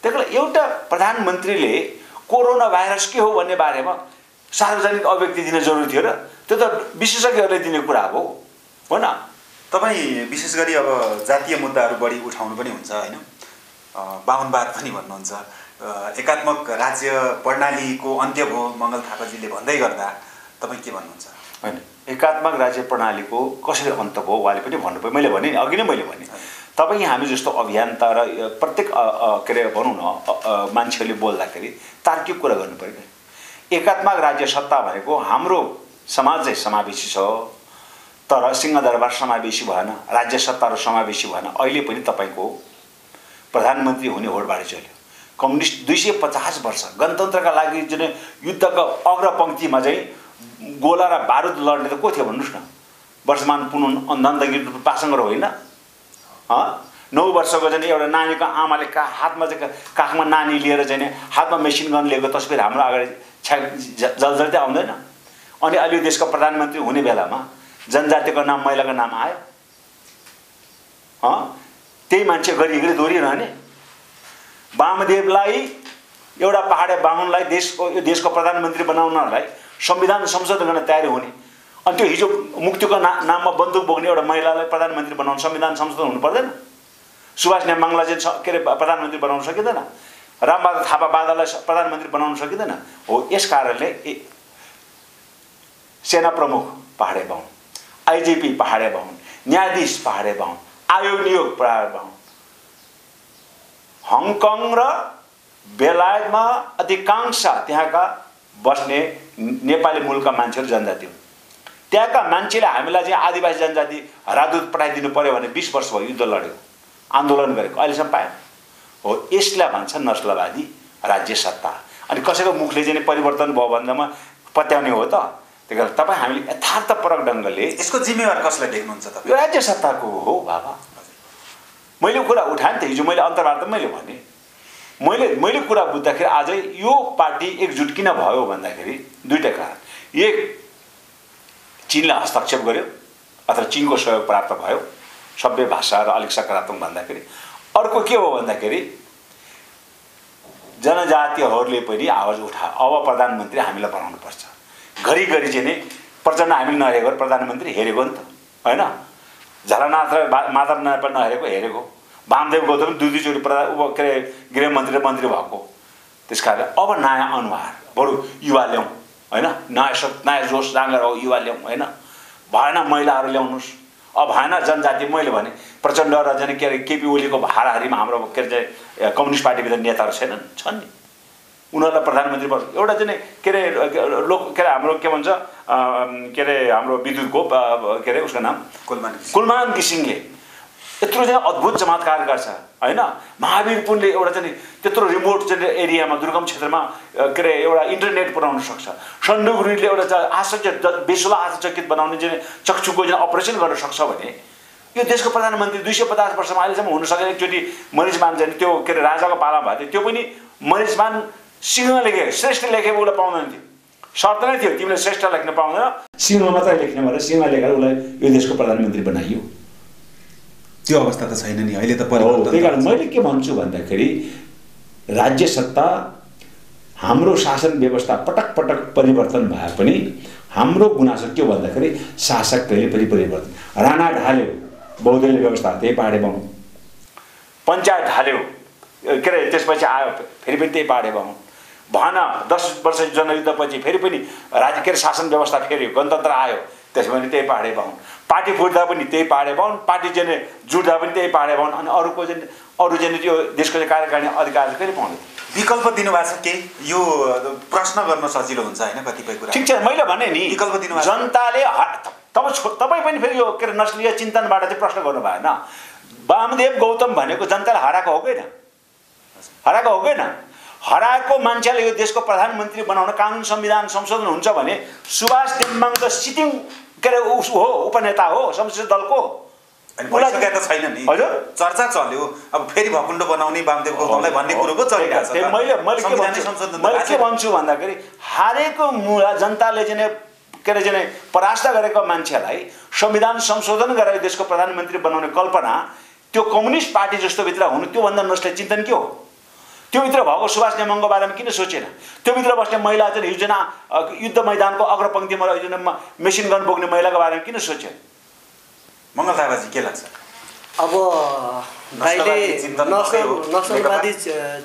त्यही कारण एउटा प्रधानमन्त्रीले कोरोना भाइरस के हो भन्ने बारेमा सार्वजनिक अभिव्यक्ति दिन जरुरी थियो र त्यो त विशेषज्ञहरूले दिने कुरा हो होइन। तपाईँ विशेष गरी अब जातीय मुद्दाहरू बढी उठाउनु पनि हुन्छ होइन, बाहुनबाद पनि भन्नुहुन्छ, एकात्मक राज्य प्रणालीको अन्त्य भयो मङ्गल थापाजीले भन्दै गर्दा तपाईँ के भन्नुहुन्छ? होइन, एकात्मक राज्य प्रणालीको कसरी अन्त भयो उहाँले पनि भन्नुभयो। मैले भने अघि नै मैले भने तपाईँ हामी जस्तो अभियन्ता र प्रत्येक के अरे भनौँ न मान्छेहरूले बोल्दाखेरि तार्किक कुरा गर्नु पऱ्यो। एकात्मक राज्य सत्ता भनेको हाम्रो समाज चाहिँ समावेशी छ, तर सिंहदरबार समावेशी भएन, राज्य सत्ताहरू समावेशी भएन। अहिले पनि तपाईँको प्रधानमन्त्री हुने होडबाडी चल्यो। कम्युनिस्ट 250 वर्ष गणतन्त्रका लागि जुन युद्धको अग्रपङ्क्तिमा चाहिँ गोला र बारुद लड्ने त को थियो भन्नुहोस् न? वर्षमान पुन नन्दगिरी पासङ्गर होइन। 9 वर्षको चाहिँ एउटा नानीको आमाले हातमा चाहिँ काखमा नानी लिएर चाहिँ हातमा मेसिन गन लिएको तस्बिर हाम्रो अगाडि जलजल्दै आउँदैन। अनि अहिले देशको प्रधानमन्त्री हुने बेलामा जनजातिको नाम महिलाको नाम आयो। त्यही मान्छे गरी दोहोरिरहने। वामदेवलाई एउटा पहाडे बाहुनलाई यो देशको प्रधानमन्त्री बनाउनलाई संविधान संशोधन गर्न तयारी हुने, अनि त्यो हिजो मुक्तिको नाममा बन्दुक बोक्ने एउटा महिलालाई प्रधानमन्त्री बनाउन संविधान संशोधन हुनु पर्दैन? सुभाष नेमाङलाई चाहिँ के अरे प्रधानमन्त्री बनाउन सकिँदैन? रामबहादुर थापा बादललाई प्रधानमन्त्री बनाउन सकिँदैन? हो, यस कारणले सेना प्रमुख पहाडे बाहुन, आइजिपी पहाडे बाहुन, न्यायाधीश पहाडे बाहुन, आयोग नियोग पहाडे बाहुन। हङकङ र बेलायतमा अधिकांश त्यहाँका बस्ने नेपाली मूलका मान्छेहरू जनजाति हुन्। त्यहाँका मान्छेले हामीलाई चाहिँ आदिवासी जनजाति राजदूत पठाइदिनु पर्यो भने 20 वर्ष भयो युद्ध लड्यो, आन्दोलन गरेको, अहिलेसम्म पाएन। हो, यसलाई भन्छ नस्लवादी राज्य सत्ता। अनि कसैको मुखले चाहिँ परिवर्तन भयो भन्दामा पत्याउने हो त? त्यही कारण तपाईँ हामीले यथार्थपरक ढङ्गले यसको जिम्मेवार कसलाई देख्नुहुन्छ तपाईँ? यो राज्य सत्ताको हो बाबा। मैले कुरा उठाएँ नि त हिजो, मैले अन्तर्वार्ता मैले भने मैले कुरा बुझ्दाखेरि आज यो पार्टी एकजुट किन भयो भन्दाखेरि दुईटा कारण। एक, चीनले हस्तक्षेप गर्यो अथवा चीनको सहयोग प्राप्त भयो सभ्य भाषा र अलिक सकारात्मक भन्दाखेरि। अर्को के हो भन्दाखेरि जनजातिहरूले पनि आवाज उठायो, अब प्रधानमन्त्री हामीलाई बनाउनुपर्छ। घरिघरि चाहिँ नि प्रचण्ड हामीले नहेरेको प्रधानमन्त्री हेरेको नि त होइन, झलनाथ र माधव नेपाल नहेरेको हेरेको, वामदेव गौतम 2-2 चोटि के अरे गृहमन्त्री र मन्त्री भएको। त्यस कारण अब नयाँ अनुहार, बरु युवा ल्याउँ होइन, नयाँ जोस जाँगर हो, युवा ल्याउँ होइन। भएन महिलाहरू ल्याउनुहोस्, अब भएन जनजाति। मैले भने प्रचण्ड र चाहिँ के अरे केपी ओलीको हाराहारीमा हाम्रो के अरे चाहिँ कम्युनिस्ट पार्टीभित्र नेताहरू छैनन्, छन् नि, उनीहरूलाई प्रधानमन्त्री बन्छ। एउटा चाहिँ के अरे के अरे हाम्रो के भन्छ के अरे हाम्रो विद्युतको के अरे उसको नाम कुलमान घिसिङले यत्रो चाहिँ अद्भुत चमत्कार गर्छ हैन। महावीर पुनले एउटा चाहिँ त्यत्रो रिमोट चाहिँ एरियामा दुर्गम क्षेत्रमा के अरे एउटा इन्टरनेट पुर्याउन सक्छ। सन्डु गुरुङले एउटा आश्चर्य विश्वलाई आश्चर्यचकित बनाउने चाहिँ चक्षुको चाहिँ अपरेसन गर्न सक्छ भने यो देशको प्रधानमन्त्री 250 वर्षमा अहिलेसम्म हुन सकेन। एकचोटि मनिषमान चाहिँ त्यो के अरे राजाको पाला भएको थियो, त्यो पनि मनिषमान सिंह लेखे श्रेष्ठ लेखेको उसलाई पाउँदैन थियो, शर्त नै थियो तिमीले श्रेष्ठ लेख्न पाउँदैन, सिंह मात्रै लेख्ने भनेर सिंह लेखेर उसलाई यो देशको प्रधानमन्त्री बनाइयो। त्यो अवस्था त छैन नि अहिले त परिवर्तन। त्यही कारण मैले के भन्छु भन्दाखेरि राज्य सत्ता हाम्रो शासन व्यवस्था पटक पटक परिवर्तन भए पनि हाम्रो गुनासो के भन्दाखेरि शासक कहिले पनि परिवर्तन। राणा ढाल्यो बहुदलीय व्यवस्था त्यही पाहाडे बाहुन, पञ्चायत ढाल्यो के अरे त्यसपछि आयो फेरि पनि त्यही पाहाडे बाहुन, भएन 10 वर्ष जनयुद्धपछि फेरि पनि राज्य के अरे शासन व्यवस्था फेर्यो, गणतन्त्र आयो त्यसमा पनि त्यही पाहाडे बाहुन, पार्टी फुट्दा पनि त्यही पाहाडे बाहुन, पार्टी चाहिँ जुट्दा पनि त्यही पाहाडे बाहुन, अनि अरू चाहिँ त्यो देशको चाहिँ कार्यकारिणी अधिकार कहिले पाउँदैन। विकल्प दिनुभएको छ के यो प्रश्न गर्न सजिलो हुन्छ हैन कतिपय कुरा। ठिक छ मैले भने नि विकल्प दिनुभएको जनताले तपाईँ पनि फेरि यो के अरे नस्लीय चिन्तनबाट चाहिँ प्रश्न गर्नु भएन। वामदेव गौतम भनेको जनताले हराएको हो कि हराएको हो कि हराएको मान्छेले यो देशको प्रधानमन्त्री बनाउन कानुन संविधान संशोधन हुन्छ भने सुभाष नेम्बाङ त सिटिङ के अरे हो उपनेता हो संसदीय दलको, भइसकेको त छैन नि। हजुर चर्चा चल्यो अब फेरि भकुण्डो बनाउने वामदेव गौतमलाई भन्ने कुरो पो चलिरहेको छ। मैले के भन्छु भन्दाखेरि हारेको जनताले चाहिँ के अरे चाहिँ परास्त गरेको मान्छेलाई संविधान संशोधन गरेर देशको प्रधानमन्त्री बनाउने कल्पना त्यो कम्युनिस्ट पार्टी जस्तो भित्र हुनु त्योभन्दा नस्ले चिन्तन के हो? त्यो भित्र भएको सुभाष नेम्बाङको बारेमा किन सोचेन? त्यो भित्र बस्ने महिला चाहिँ योजना युद्ध मैदानको अग्रपङ्क्तिमा योजना मेसिन गन बोक्ने महिलाको बारेमा किन सोचेन? मङ्गल थापाजी के लाग्छ? अब दाइले नक्सलवादी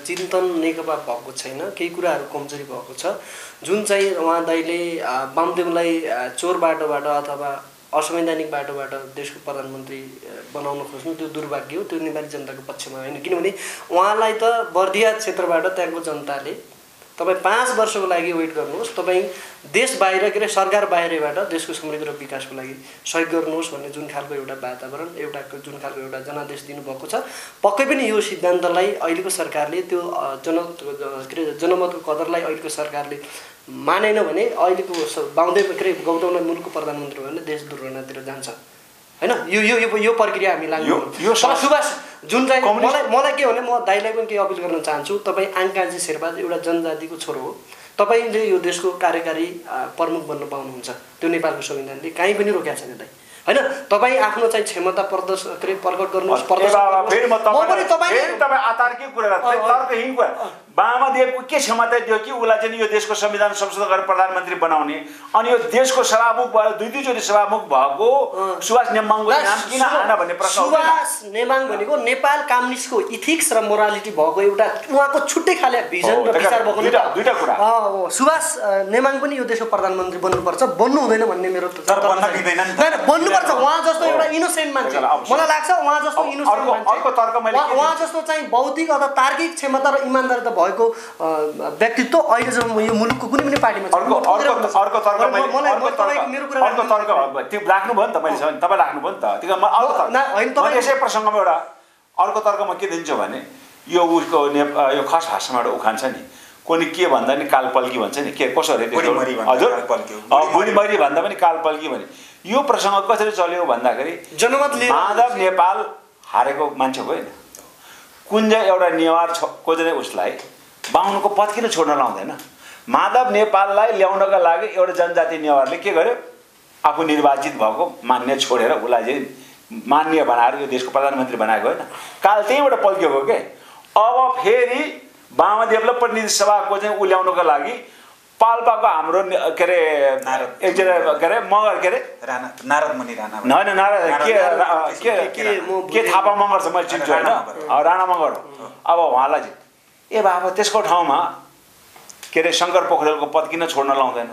चिन्तन नेकपा भएको छैन, केही कुराहरू कमजोरी भएको छ जुन चाहिँ उहाँ दाइले वामदेवलाई चोर बाटोबाट अथवा असंवैधानिक बाटोबाट देशको प्रधानमन्त्री बनाउन खोज्नु त्यो दुर्भाग्य हो, त्यो नेपाली जनताको पक्षमा होइन। किनभने उहाँलाई त बर्दिया क्षेत्रबाट त्यहाँको जनताले तपाईँ 5 वर्षको लागि वेट गर्नुहोस्, तपाईँ देश बाहिर के अरे सरकार बाहिरबाट देशको समृद्धि र विकासको लागि सहयोग गर्नुहोस् भन्ने जुन खालको एउटा वातावरण जुन खालको एउटा जनादेश दिनुभएको छ, पक्कै पनि यो सिद्धान्तलाई अहिलेको सरकारले त्यो जनमतको कदरलाई अहिलेको सरकारले मानेन भने अहिलेको वामदेव के अरे गौतमलाई मुलुकको प्रधानमन्त्री भने देश दुर्घटनातिर जान्छ हैन। यो प्रक्रिया हामी लाग्नु यो सुभाष जुन चाहिँ मलाई के भने म दाइलाई पनि के अपिल गर्न चाहन्छु, तपाईँ आङ्काजी शेर्पा एउटा जनजातिको छोरो हो, तपाईँले यो देशको कार्यकारी प्रमुख बन्न पाउनुहुन्छ, त्यो नेपालको संविधानले कहीँ पनि रोकेको छैन दाइ हैन। तपाईँ आफ्नो चाहिँ क्षमता प्रकट गर्नुहोस्। वामदेवको के क्षमता थियो कि उसलाई चाहिँ यो देशको संविधान संशोधन गरेर प्रधानमन्त्री बनाउने, अनि यो देशको सभामुख भएर दुई-दुईचोटि सभामुख भएको सुभाष नेम्बाङको नाम किन आएन भन्ने प्रश्न। सुभाष नेम्बाङ भनेको नेपाल कम्युनिस्टको इथिक्स र मोरालिटी भएको एउटा उहाँको छुट्टै खाले भिजन र विचार भएको दुईटा कुरा। सुभाष नेम्बाङ पनि यो देशको प्रधानमन्त्री बन्नुपर्छ, बन्नु हुँदैन भन्ने मेरो बन्नुपर्छ। उहाँ जस्तो एउटा इनोसेन्ट मान्छे मलाई लाग्छ, उहाँ जस्तो इनोसेन्ट मान्छे, उहाँ जस्तो चाहिँ बौद्धिक अथवा तार्किक क्षमता र इमानदारी भएको व्यक्तित्व अहिलेसम्म यो मुलुकको कुनै पनि पार्टीमा अर्को तर्क राख्नुभयो नि त, मैले तपाईँ राख्नुभयो नि त। मैले यसै प्रसङ्गमा एउटा अर्को तर्क म के दिन्छु भने यो उसको यो खस भाषाबाट उखान छ नि, कोनी के भन्दा नि कालपल्की भन्छ नि, के कसो अरे हजुर बुढीमरी भन्दा पनि कालपल्की भने यो प्रसङ्ग कसरी चल्यो भन्दाखेरि जनमत माधव नेपाल हारेको मान्छे होइन, कुञ्ज एउटा नेवार खोज्ने उसलाई बाहुनको पद किन छोड्न लाउँदैन? माधव नेपाललाई ल्याउनका लागि एउटा जनजाति नेवारले के गर्यो, आफू निर्वाचित भएको मान्य छोडेर उसलाई चाहिँ मान्य बनाएर यो देशको प्रधानमन्त्री बनाएको होइन, काल त्यहीँबाट पल्किएको के। अब फेरि वामदेवलाई प्रतिनिधि सभाको चाहिँ उ ल्याउनको लागि पाल्पाको हाम्रो के अरे एकजना के अरे मगर के अरे नारदमुनि राणा होइन नारद के थापा मगर छ मैले चिन्छु होइन, राणा मगर हो। अब उहाँलाई चाहिँ ए बाबा त्यसको ठाउँमा के अरे शङ्कर पोखरेलको पद किन छोड्न लाउँदैन?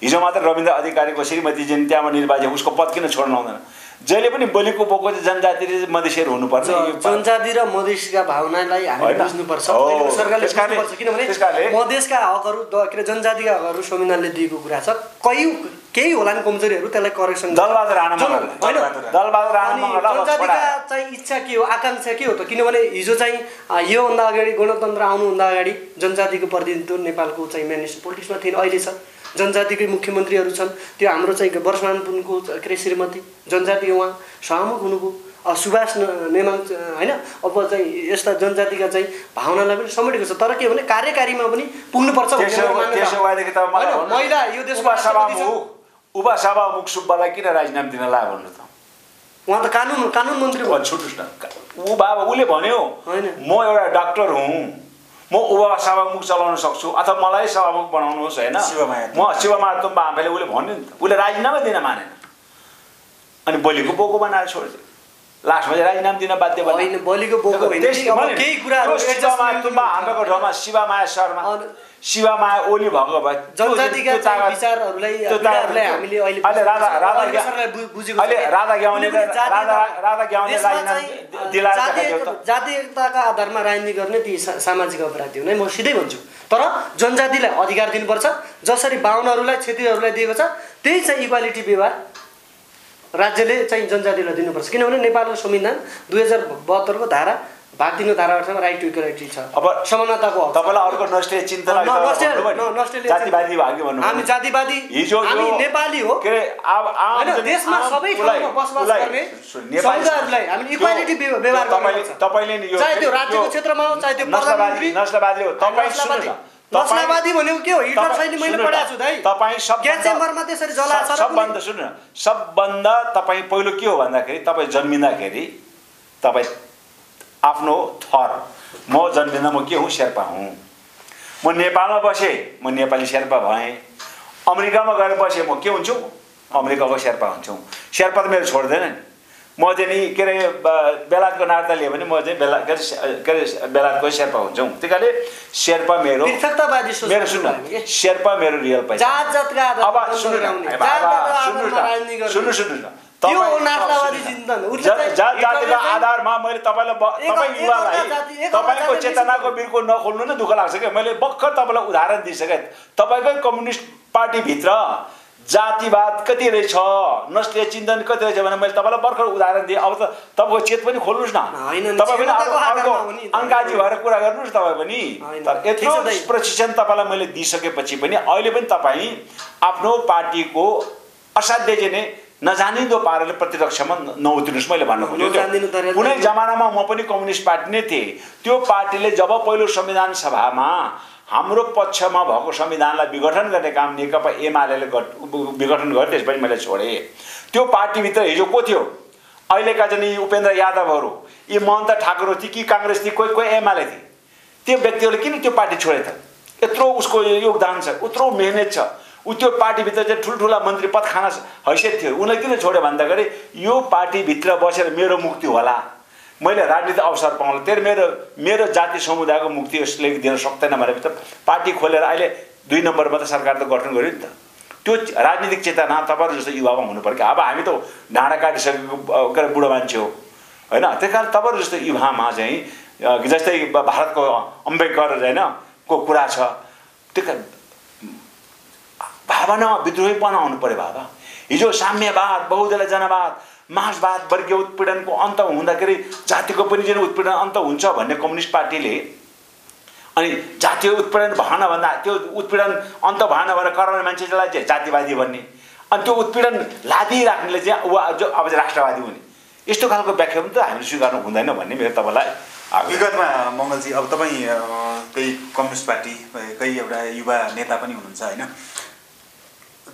हिजो मात्र रविन्द्र अधिकारीको श्रीमती जिन त्यहाँमा निर्वाचित उसको पद किन छोड्न लाउँदैन? जहिले पनि बोलीको बोको चाहिँ जनजाति मधेसीहरू हुनुपर्छ। जनजाति र मधेसीका भावनालाई हामीले बुझ्नुपर्छ। सरकारले बुझ्नुपर्छ किनभने मधेसका हकहरू के अरे जनजातिका हकहरू संविधानले दिएको कुरा छ। केही होला नि कमजोरीहरू त्यसलाई करेक्सन दलबहादुर राणा जनजातिका चाहिँ इच्छा के हो आकांक्षा के हो त किनभने हिजो चाहिँ योभन्दा अगाडि गणतन्त्र आउनुभन्दा अगाडि जनजातिको प्रतिनिधित्व नेपालको चाहिँ म्यानेज पोलिटिक्समा थिएन। अहिले छ जनजातिकै मुख्यमन्त्रीहरू छन्। त्यो हाम्रो चाहिँ वर्षमान पुनको के अरे श्रीमती जनजाति उहाँ सहमुख हुनुभयो। सुभाष नेमाङ होइन अब चाहिँ यस्ता जनजातिका चाहिँ भावनालाई पनि समेटेको छ। तर के भने कार्यकारीमा पनि पुग्नुपर्छ महिला यो देशमा उपसभामुख सुब्बालाई किन राजीनामा दिन लाग्यो भन्नु त? उहाँ त कानुन मन्त्री हो। छुट्नुहोस् न ऊ बाबा उसले भन्यो म एउटा डाक्टर हुँ म उपसभामुख चलाउन सक्छु अथवा मलाई सभामुख बनाउनुहोस् होइन म शिवमाया तुम्बा आफैले उसले भन्यो नि त। उसले राजीनामा दिन मानेन अनि बलिको बोको बनाएर छोड्यो। लास्टमा चाहिँ राजीनामा दिन बाध्य भयो। बलिको बोको केही कुराहरू शिवमाया तुम्बा हाम्रो ठाउँमा शिवमाया शर्मा शिवमाया ओली भएको भए जनजातिका विचारहरूलाई हामीले अहिले राधा ग्याउने जातीय एकताका आधारमा राजनीति गर्ने ती सामाजिक अपराधी हो नै म सिधै भन्छु। तर जनजातिलाई अधिकार दिनुपर्छ जसरी बाहुनहरूलाई क्षेत्रीहरूलाई दिएको छ त्यही चाहिँ इक्वालिटी व्यवहार राज्यले चाहिँ जनजातिलाई दिनुपर्छ। किनभने नेपालको संविधान 2072 को धारा भाग 3 को धारा 8 मा राइट टु इक्वालिटी छ। अब समानताको हक। तपाईलाई अर्को नष्टे चिन्तन जातिवादी भाग्य भन्नु। हामी जातिवादी हामी नेपाली हो के आम देशमा सबै ठाउँमा बसोबास गर्ने समुदायहरूलाई हामी इक्वालिटी व्यवहार गर्नुपर्छ। तपाईले नि यो चाहे त्यो राज्यको क्षेत्रमा हो चाहे त्यो नस्लवादी हो। तपाई सुन्नु नस्लवादी भनेको के हो? हिटलर सैनिक मैले पढाएको छु दाइ। तपाई ग्यास चेम्बरमा त्यसरी जलाछ र सबभन्दा सुन्नु सबभन्दा तपाई पहिलो के हो भन्दाखेरि तपाई जन्मिँदाखेरि तपाई आफ्नो थर म जन्मिँदा म के हुँ शेर्पा हुँ। म नेपालमा बसेँ म नेपाली शेर्पा भएँ। अमेरिकामा गएर बसेँ म के हुन्छु अमेरिकाको शेर्पा हुन्छु। शेर्पा त मेरो छोड्दैन नि। म चाहिँ नि के अरे बेलायतको नागरिकता लियो भने म चाहिँ बेलायतको शेर्पा हुन्छौँ। त्यही कारणले शेर्पा मेरो सुन्नु शेर्पा मेरो रियल पैसा। अब सुन्नु जातिको आधारमा मैले तपाईँ युवालाई तपाईँको चेतनाको बिर्को नखोल्नु नै दुःख लाग्छ क्या। मैले भर्खर तपाईँलाई उदाहरण दिइसकेँ। तपाईँकै कम्युनिस्ट पार्टीभित्र जातिवाद कति रहेछ नस्लीय चिन्तन कति रहेछ भने मैले तपाईँलाई भर्खर उदाहरण दिएँ। अब त तपाईँको चेत पनि खोल्नुहोस् न। तपाईँ पनि अर्को अङ्काजी भएर कुरा गर्नुहोस् तपाईँ पनि। यत्रो प्रशिक्षण तपाईँलाई मैले दिइसकेपछि पनि अहिले पनि तपाईँ आफ्नो पार्टीको असाध्य चाहिँ नजानिदो पाराले प्रतिरक्षामा नउत्रिनुहोस्। मैले भन्न खोजेको कुनै जमानामा म पनि कम्युनिस्ट पार्टी नै थिएँ। त्यो पार्टीले जब पहिलो संविधान सभामा हाम्रो पक्षमा भएको संविधानलाई विघटन गर्ने काम नेकपा एमालेले विघटन गरे त्यसपछि मैले छोडेँ। त्यो पार्टीभित्र हिजो को थियो अहिलेका चाहिँ उपेन्द्र यादवहरू यी महन्त ठाकुर थिए कि काङ्ग्रेस थिए कोही एमाले थिए। त्यो व्यक्तिहरूले किन त्यो पार्टी छोडे त? यत्रो उसको योगदान छ उत्रो मेहनत छ ऊ त्यो पार्टीभित्र चाहिँ ठुल्ठुला मन्त्री पद खान हैसियत थियो। उनले किन छोड्यो भन्दाखेरि यो पार्टीभित्र बसेर मेरो मुक्ति होला मैले राजनीतिक अवसर पाउँला तेरो मेरो जाति समुदायको मुक्ति यसले दिन सक्दैन भनेर त पार्टी खोलेर अहिले 2 नम्बरमा त सरकार त गठन गर्यो नि त। त्यो राजनीतिक चेतना तपाईहरु जस्तो युवामा हुनु पर्यो। अब हामी त ढाँडा काटिसकेको बुढो मान्छे हो हैन। त्यही कारण तपाईहरु जस्तो युवामा चाहिँ जस्तै भारतको अम्बेडकर हैन को कुरा छ त्यो भावनामा विद्रोहीपना आउनु पर्यो बाबा। हिजो साम्यवाद बहुदलीय जनवाद मार्क्सवाद वर्गीय उत्पीडनको अन्त हुँदाखेरि जातिको पनि जुन उत्पीडन अन्त हुन्छ भन्ने कम्युनिस्ट पार्टीले अनि जातीय उत्पीडन भएन भन्दा त्यो उत्पीडन अन्त भएन भनेर कराउने मान्छेलाई चाहिँ जातिवादी भन्ने अनि त्यो उत्पीडन लादिराख्नेले चाहिँ अब चाहिँ राष्ट्रवादी हुने यस्तो खालको व्याख्या पनि त हामीले स्वीकार्नु हुँदैन भन्ने मेरो तपाईलाई विगतमा मङ्गलजी अब तपाईँ त्यही कम्युनिस्ट पार्टीकै एउटा युवा नेता पनि हुनुहुन्छ हैन।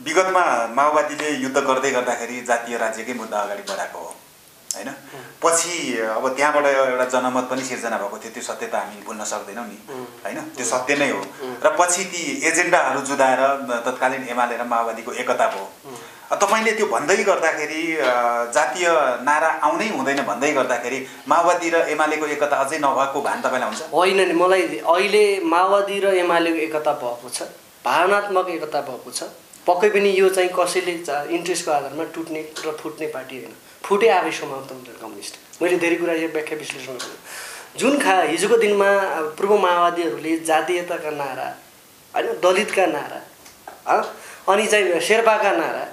विगतमा माओवादीले युद्ध गर्दै गर्दाखेरि जातीय राज्यकै मुद्दा अगाडि बढाएको हो हैन। पछि अब त्यहाँबाट एउटा जनमत पनि सिर्जना भएको थियो त्यो सत्य त हामी भुल्न सक्दैनौँ नि हैन। त्यो सत्य नै हो र पछि ती एजेन्डाहरू जुदाएर तत्कालीन एमाले र माओवादीको एकता भयो। तपाईले त्यो भन्दै गर्दाखेरि जातीय नारा आउनै हुँदैन भन्दै गर्दाखेरि माओवादी र एमालेको एकता अझै नभएको भान तपाईलाई हुन्छ? होइन नि मलाई अहिले माओवादी र एमालेको एकता भएको छ भावनात्मक एकता भएको छ। पक्कै पनि यो चाहिँ कसैले इन्ट्रेस्टको आधारमा टुट्ने र फुट्ने पार्टी होइन फुटे आफै समाप्त हुन्छ कम्युनिस्ट। मैले धेरै कुरा यो व्याख्या विश्लेषण गरेँ। जुन हिजोको दिनमा पूर्व माओवादीहरूले जातीयताका नारा होइन, दलितका नारा अनि चाहिँ शेर्पाका नारा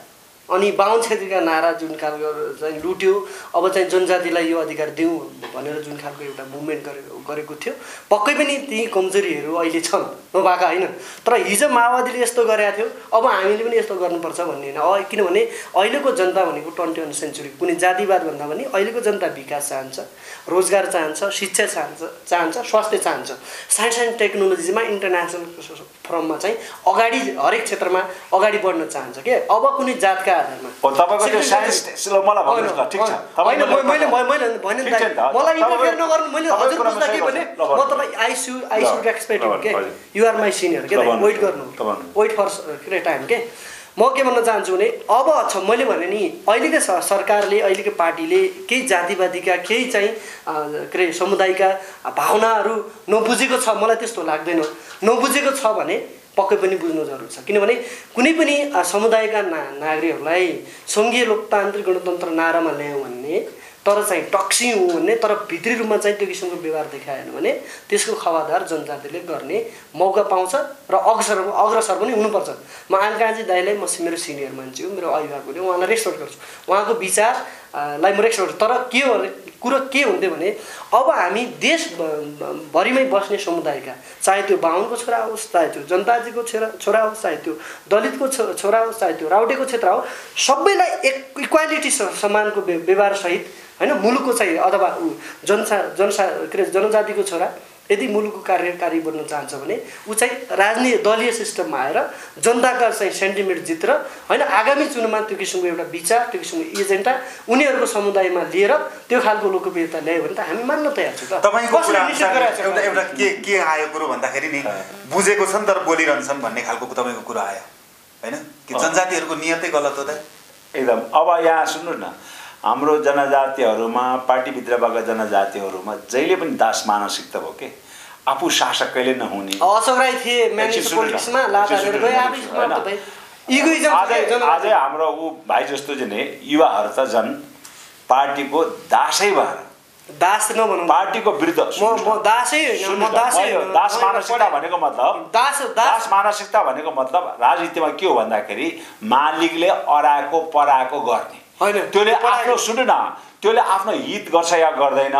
अनि बाहुन छेत्रीका नारा जुन खालको चाहिँ लुट्यो, अब चाहिँ जनजातिलाई यो अधिकार दिउँ भनेर जुन खालको एउटा मुभमेन्ट गरेको थियो, पक्कै पनि ती कमजोरीहरू अहिले छन्, नभएका होइन। तर हिजो माओवादीले यस्तो गरेका थियो, अब हामीले पनि यस्तो गर्नुपर्छ भन्ने होइन। किनभने अहिलेको जनता भनेको 21 सेन्चुरी कुनै जातिवाद भन्दा पनि अहिलेको जनता विकास चाहन्छ, रोजगार चाहन्छ, शिक्षा चाहन्छ, स्वास्थ्य चाहन्छ। साइन्स एन्ड टेक्नोलोजीमा इन्टरनेसनल फर्ममा चाहिँ अगाडि हरेक क्षेत्रमा अगाडि बढ्न चाहन्छ के। अब कुनै जातका आधारमा तपाईको त्यो साइन्स मलाई भन्नुस् न, ठीक छ? हैन मैले भने मलाई इन्टरफेयर नगर्नु। मैले हजुर बुझ्दा के भने म तपाईँ आई सुड रेस्पेक्ट यु के, यु आर माई सिनियर के, वेट गर्नु, वेट फर के टाइम के। म के भन्न चाहन्छु भने अब मैले भने नि अहिलेको सरकारले, अहिलेको पार्टीले केही जातिवादीका केही चाहिँ के अरे समुदायका भावनाहरू नबुझेको छ, मलाई त्यस्तो लाग्दैन। नबुझेको छ भने पक्कै पनि बुझ्नु जरुरी छ। किनभने कुनै पनि समुदायका नागरिकहरूलाई सङ्घीय लोकतान्त्रिक गणतन्त्र नारामा ल्यायौँ भन्ने, तर चाहिँ टक्सियौँ भन्ने, तर भित्री रूपमा चाहिँ त्यो किसिमको व्यवहार देखाएन भने त्यसको खवादार जनजातिले गर्ने मौका पाउँछ र अग्रसर पनि हुनुपर्छ। म आङ्काजी दाइलाई मेरो सिनियर मान्छे हो, मेरो अभिभावक हो, उहाँलाई रेस्पेक्ट गर्छु, उहाँको विचारलाई म रेस्पेक्ट गर्छु। तर कुरो के हुन्थ्यो भने अब हामी देशभरिमै बस्ने समुदायका, चाहे त्यो बाहुनको छोरा होस्, चाहे त्यो जनताजीको छोरा होस्, चाहे त्यो दलितको छोरा होस्, चाहे त्यो राउटेको क्षेत्र हो, सबैलाई इक्वालिटी समानको व्यवहारसहित होइन, मुलुकको चाहिँ अथवा जनजातिको छोरा यदि मुलुकको कार्यकारी बन्न चाहन्छ भने ऊ चाहिँ दलीय सिस्टममा आएर जनताका चाहिँ सेन्टिमेन्ट जितेर होइन, आगामी चुनावमा त्यो किसिमको एउटा विचार, त्यो किसिमको एजेन्डा उनीहरूको समुदायमा लिएर त्यो खालको लोकप्रियता ल्यायो भने त हामी मान्न तयार छौँ। तपाईँको एउटा के आयो कुरो भन्दाखेरि नि बुझेको छन् तर बोलिरहन्छन् भन्ने खालको तपाईँको कुरा आयो होइन, कि जनजातिहरूको नियतै गलत हो त एकदम। अब यहाँ सुन्नुहोस् न, हाम्रो जनजातिहरूमा, पार्टीभित्रबाट जनजातिहरूमा जहिले पनि दास मानसिकता भयो के, आफू शासक कहिले नहुने। अशोक राई थिए पोलिटिक्समा, आजै हाम्रो ऊ भाइ जस्तो चाहिँ युवाहरू त झन् पार्टीको दासै भएर, दास नभनौँ, पार्टीको विरुद्ध दासै होइन, दास मानसिकता भनेको मतलब, दास मानसिकता भनेको मतलब राजनीतिमा के हो भन्दाखेरि मालिकले अराएको पराएको गर्ने होइन, त्यसले आफ्नो सुन्नु न, त्यसले आफ्नो हित गर्छ या गर्दैन,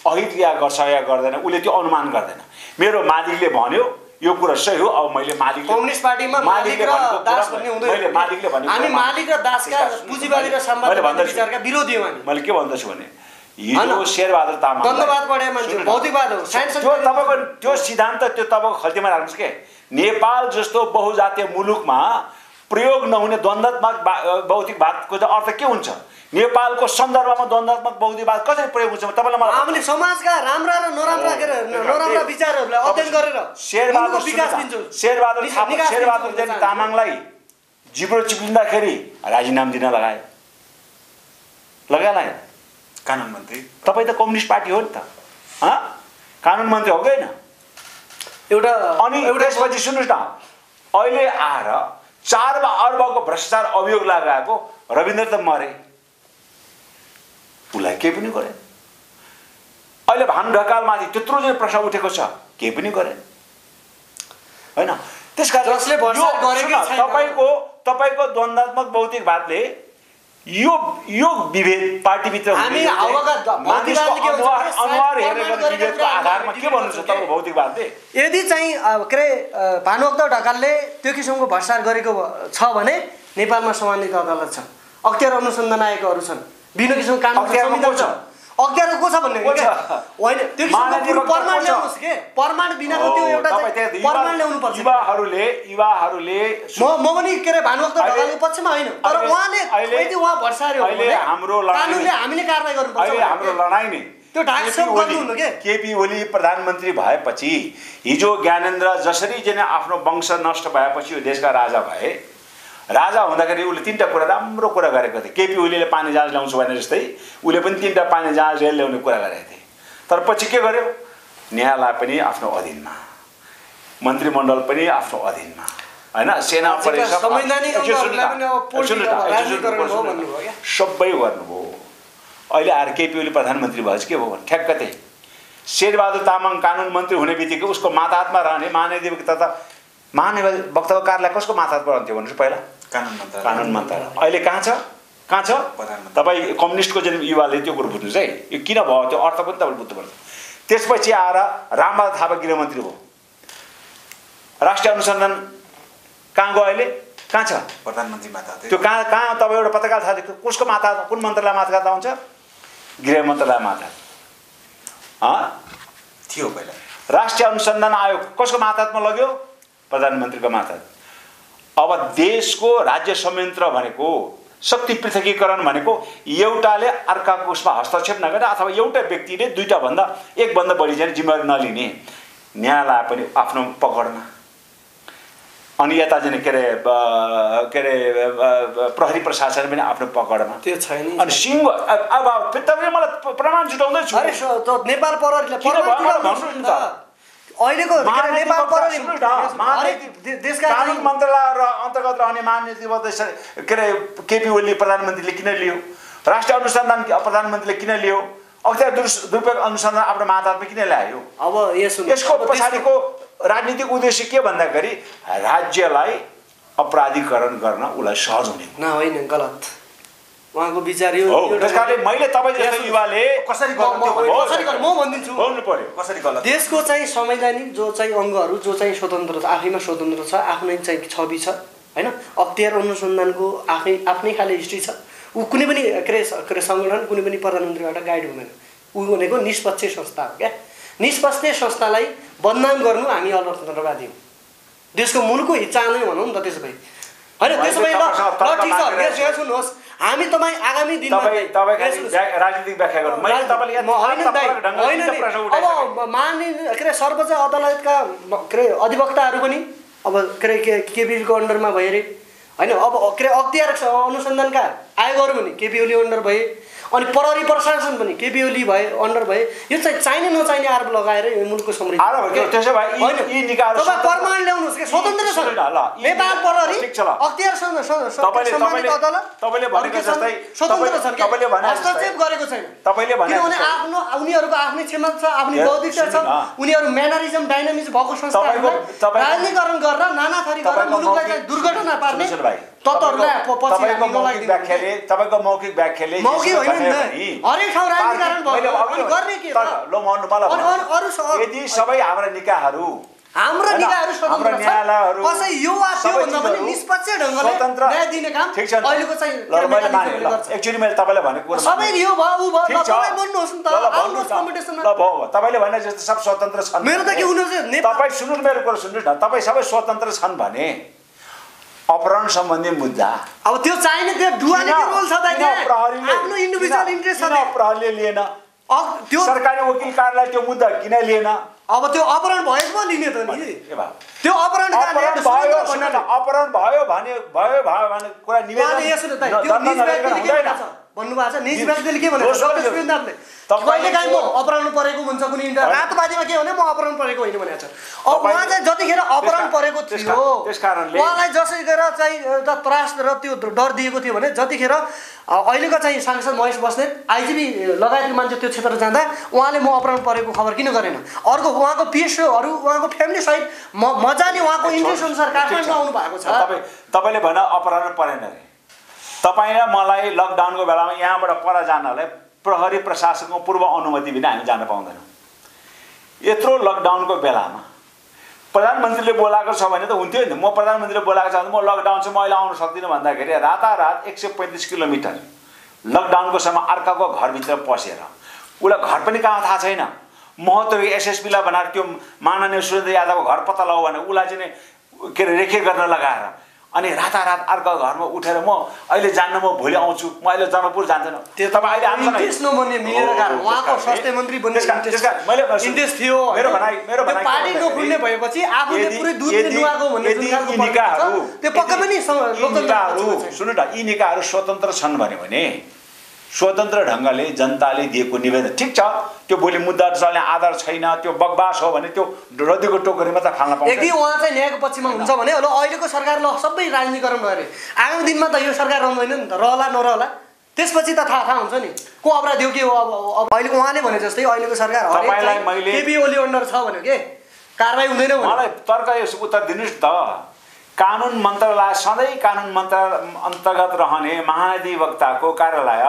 अहित या गर्छ या गर्दैन, उसले त्यो अनुमान गर्दैन। मेरो मालिकले भन्यो यो कुरा सही हो, अब मैले मालिक कम्युनिस्ट पार्टीमा मालिक र दास भन्ने हुँदैन। मैले मालिकले भनेको हामी मालिक र दासका पुँजीवादी र साम्यवादी विचारका विरोधी हौँ हामी। मैले के भन्दछु भने हिजो शेरबहादुर तामाङ द्वन्द्ववाद पढे मान्छे, भौतिकवाद हो, साइन्स त्यो तपाईँको त्यो सिद्धान्त त्यो तपाईँको खल्तीमा राख्नुहोस् के। नेपाल जस्तो बहुजातीय मुलुकमा प्रयोग नहुने द्वन्द्वात्मक भौतिकवादको चाहिँ अर्थ के हुन्छ? नेपालको सन्दर्भमा द्वन्द्वात्मक भौतिकवाद कसरी प्रयोग हुन्छ तपाईँलाई मलाई? हामीले समाजका राम्रा र नराम्रा विचारहरूलाई अध्ययन गरेर शेरबहादुर तामाङलाई जिब्रो चिप्लिँदाखेरि राजीनामा दिन लगाएन कानुन मन्त्री। तपाईँ त कम्युनिस्ट पार्टी हो नि त, कानुन मन्त्री हो कि होइन? एउटा अनि त्यसपछि सुन्नुहोस् न, अहिले आएर 4 अर्बको भ्रष्टाचार अभियोग लगाएको रविन्द्र त मरे, उसलाई केही पनि गरेन। अहिले भानु ढकालमाथि त्यत्रो चाहिँ प्रश्न उठेको छ, केही पनि गरेन होइन। त्यसकारण तपाईँको द्वन्द्वात्मक भौतिकवादले यो विभेद पार्टीभित्र हामी अनुहार हेरेर विभेदको आधारमा के भन्नु छ तपाईँको भौतिकवादले? यदि चाहिँ के अरे भानुभक्त ढकालले त्यो किसिमको भ्रष्टाचार गरेको छ भने नेपालमा सम्मानित अदालत छ, अख्तियार अनुसन्धान आयोगहरू छन्, विभिन्न किसिमको कानुन संविधान छ। अख्तियार को छ भन्ने होइन, त्यो किसिमको प्रमाण ल्याउनुस् के, प्रमाण बिनाको त्यो एउटा प्रमाण ल्याउनु पर्छ। युवाहरूले म पनि के अरे भानुभक्त ढकालको पक्षमा होइन, तर उहाँले यदि उहाँ भ्रष्टाचार हो भने कानुनले हामीले कारबाही गर्नुपर्छ। अहिले हाम्रो लडाइँ नै त्यो ढाकछोप गर्नुहुन्न के। केपी ओली प्रधानमन्त्री भएपछि हिजो ज्ञानेन्द्र जसरी चाहिँ आफ्नो वंश नष्ट भएपछि यो देशका राजा भए, राजा हुँदाखेरि उसले 3टा कुरा राम्रो कुरा गरेको थिए। केपी ओलीले पानी जहाज ल्याउँछु भने जस्तै उसले पनि 3टा पानी जहाज रेल ल्याउने कुरा गरेको थिए। तर पछि के गर्यो? न्यायालय पनि आफ्नो अधीनमा, मन्त्रीमण्डल पनि आफ्नो अधीनमा होइन, सेना संवैधानिक सबै गर्नुभयो। अहिले आएर केपी ओली प्रधानमन्त्री भएछ के भयो भने ठ्याक्क त्यही शेरबहादुर तामाङ कानुन मन्त्री हुने बित्तिकै उसको माताहतमा रहने महाधिवक्ता त महाधिवक्ताको कार्यालय कसको माताहतमा रहन्थ्यो भन्नुहोस् पहिला कानुन मन्त्रालय अहिले कहाँ छ तपाईँ कम्युनिस्टको जुन युवाले त्यो कुरो बुझ्नुहोस् है यो किन भयो त्यो अर्थ पनि तपाईँले बुझ्नुपर्छ त्यसपछि आएर रामबहादुर थापा गृहमन्त्री भयो राष्ट्रिय अनुसन्धान कहाँ गयो अहिले कहाँ छ प्रधानमन्त्री माता त्यो कहाँ तपाईँ एउटा पत्रकार थाहा कसको माता कुन मन्त्रालय माता हुन्छ गृह मन्त्रालय माता थियो पहिला राष्ट्रिय अनुसन्धान आयोग कसको माताहतमा लग्यो प्रधानमन्त्रीको माताहत अब देशको राज्य संयन्त्र भनेको शक्ति पृथकीकरण भनेको एउटाले अर्काको उसमा हस्तक्षेप नगरेर अथवा एउटा व्यक्तिले दुईटाभन्दा एकभन्दा बढी चाहिँ जिम्मेवारी नलिने न्यायालय पनि आफ्नो पकडमा अनि यता चाहिँ के अरे प्रहरी प्रशासन पनि आफ्नो पकडमा त्यो छैन अनि सिंह अब तपाईँले मलाई प्रमाण जुटाउँदैछु अरे नेपाल प्रहरीले अहिलेको नेपाल प्रहरी देशका कानुन मन्त्रालय अन्तर्गत रहने महानिर्देशक के अरे केपी ओली प्रधानमन्त्रीले किन लियो राष्ट्रिय अनुसन्धान प्रधानमन्त्रीले किन लियो अख्तियार दुरुपयोग अनुसन्धान आफ्नो माताहतमा किन ल्यायो अब यसको पछाडिको राजनीतिक उद्देश्य के भन्दाखेरि राज्यलाई अपराधीकरण गर्न उसलाई सहज हुने न होइन गलत उहाँको विचार यो त्यसकारणले मैले तपाईँ जस्तो युवाले कसरी म भनिदिन्छु बोल्नु पर्यो कसरी गलत देशको चाहिँ संवैधानिक जो चाहिँ अङ्गहरू जो चाहिँ स्वतन्त्र छ आफैमा स्वतन्त्र छ आफ्नै चाहिँ छवि छ होइन अख्तियार अनुसन्धानको आफ्नै खाले हिस्ट्री छ ऊ कुनै पनि के अरे सङ्गठन कुनै पनि प्रधानमन्त्रीबाट गाइड हुँदैन ऊ भनेको निष्पक्ष संस्था हो क्या निष्पक्ष संस्थालाई बदनाम गर्नु हामी अलपतन्त्रवादी हौँ देशको मुलुकको हिच्चा नै भनौँ नि त त्यसो भए होइन त्यसो भए ल ठिक छ सुन्नुहोस् हामी तपाईँ आगामी दिनमा राजनीतिक व्याख्या गर्नु मैले तपाईँले अब मान्य के अरे सर्वोच्च अदालतका के अरे अधिवक्ताहरू पनि अब के अरे केपीको अन्डरमा भए अरे होइन अब के अरे अख्तियार अनुसन्धानका आयोगहरू पनि केपी ओली अन्डर भए अनि प्रहरी प्रशासन पनि केपी ओली भए अन्डर भए यो चाहिँ चाहिने नचाहिने आरोप लगाएर यो मुलुकको समृद्धि त्यसो भए तपाईँ प्रमाण ल्याउनुहोस् के स्वतन्त्र छ नेपाल प्रहरी अख्तियार हस्तक्षेप गरेको छैन किनभने आफ्नो उनीहरूको आफ्नै क्षमता छ आफ्नै बौद्धिकता छ उनीहरू म्यानरिजम डाइनामिक्स भएको संस्थाहरूलाई राजनीतिकरण गरेर नाना थरी गरेर मुलुकलाई चाहिँ दुर्घटना पार्ने तपाईँको मौखिक व्याख्याले हरेक ठाउँ राजनीतिकरण भयो अनि गर्ने के त यदि सबै हाम्रा निकायहरू हाम्रो निकायहरू स्वतन्त्र न्यायालयहरू कसै यो वा त्यो भन्दा पनि निष्पक्ष ढङ्गले न्याय दिने काम अहिलेको चाहिँ एक्चुअली मैले तपाईँलाई भनेको कुरा सबै यो भयो उ भयो तपाईँ बोल्नुहोस् न त आउनुहोस् कम्पिटिसनमा ल भयो तपाईँले भने जस्तो सब स्वतन्त्र छन् मेरो त के हुनुहुन्छ तपाईँ सुन्नु मेरो कुरा सुन्नुहोस् न तपाईँ सबै स्वतन्त्र छन् भने अपहरण सम्बन्धी मुद्दा अब त्यो चाहिने त्यो डुअलिटी रोल छ त आफ्नो इन्डिभिजुअल इन्ट्रेस्ट छ प्रहरीले लिएन त्यो सरकारी वकिल कार्यालय त्यो मुद्दा किन लिएन अब त्यो अपहरण भएको पो लिने त नि त्यो अपहरण भयो भने कुरा निवेदन भन्नुभएको छ निज व्यक्तिले के भनेको कहिले काहीँ म अपहरण परेको हुन्छ कुनै रातबाजीमा के भने म अपहरण परेको होइन भनेको छ अब उहाँ चाहिँ जतिखेर अपहरण परेको थियो उहाँलाई जसैखेर चाहिँ एउटा त्रास र त्यो डर दिएको थियो भने जतिखेर अहिलेको चाहिँ सांसद महेश बस्नेत आइजिबी लगायतको मान्छे त्यो क्षेत्र जाँदा उहाँले म अपहरण परेको खबर किन गरेन अर्को उहाँको पिएसओहरू उहाँको फ्यामिली सहित मजाले उहाँको इन्ट्रेस्ट अनुसार काठमाडौँ आउनु भएको छ तपाईँले भने अपहरण परेन अरे तपाईँ र मलाई लकडाउनको बेलामा यहाँबाट पर जानलाई प्रहरी प्रशासनको पूर्व अनुमति बिना हामी जान पाउँदैनौँ यत्रो लकडाउनको बेलामा प्रधानमन्त्रीले बोलाएको छ भने त हुन्थ्यो नि म प्रधानमन्त्रीले बोलाएको छ भने म लकडाउन चाहिँ मैले आउन सक्दिनँ भन्दाखेरि रातारात 135 किलोमिटर लकडाउनको समय अर्काको घरभित्र पसेर उसलाई घर पनि कहाँ थाहा छैन महत्त्व एसएसपीलाई बनाएर त्यो माननीय सुरेन्द्र यादवको घर पत्ता लगाऊ भने उसलाई चाहिँ के अरे रेखदेख गर्न लगाएर अनि रातारात अर्को घरमा उठेर म अहिले जान्न म भोलि आउँछु म अहिले जनकपुर जान्दैन त्यो तपाईँ अहिले इन्ट्रेस्ट नबन्ने मिलेर गएर उहाँको स्वास्थ्य मन्त्री बन्ने मैले इन्ट्रेस्ट थियो मेरो भनाइ पार्टी नखुल्ने भएपछि आफूले पुरै दुध नुहाएको भन्ने निकायहरू त्यो पक्कै पनि लोकतन्त्र सुन्नु न यी निकायहरू स्वतन्त्र छन् भने स्वतन्त्र ढङ्गले जनताले दिएको निवेदन ठिक छ त्यो भोलि मुद्दा चल्ने आधार छैन त्यो बकवास हो भने त्यो रद्दीको टोकरीमा त फाल्न पाउँछ यदि उहाँ चाहिँ न्यायको पक्षमा हुन्छ भने ल अहिलेको सरकार ल सबै राजनीतिकरण भयो अरे आगामी दिनमा त यो सरकार रहँदैन नि त रहला नरहला त्यसपछि त थाहा हुन्छ नि को अपराधी हो के हो। अब अहिले उहाँले भने जस्तै अहिलेको सरकार केपी ओली अन्डर छ भन्यो के कारबाही हुँदैन भन्यो। मलाई तर्क उत्तर दिनुहोस् त। कानुन मन्त्रालय सधैँ कानुन मन्त्रालय अन्तर्गत रहने महाधिवक्ताको कार्यालय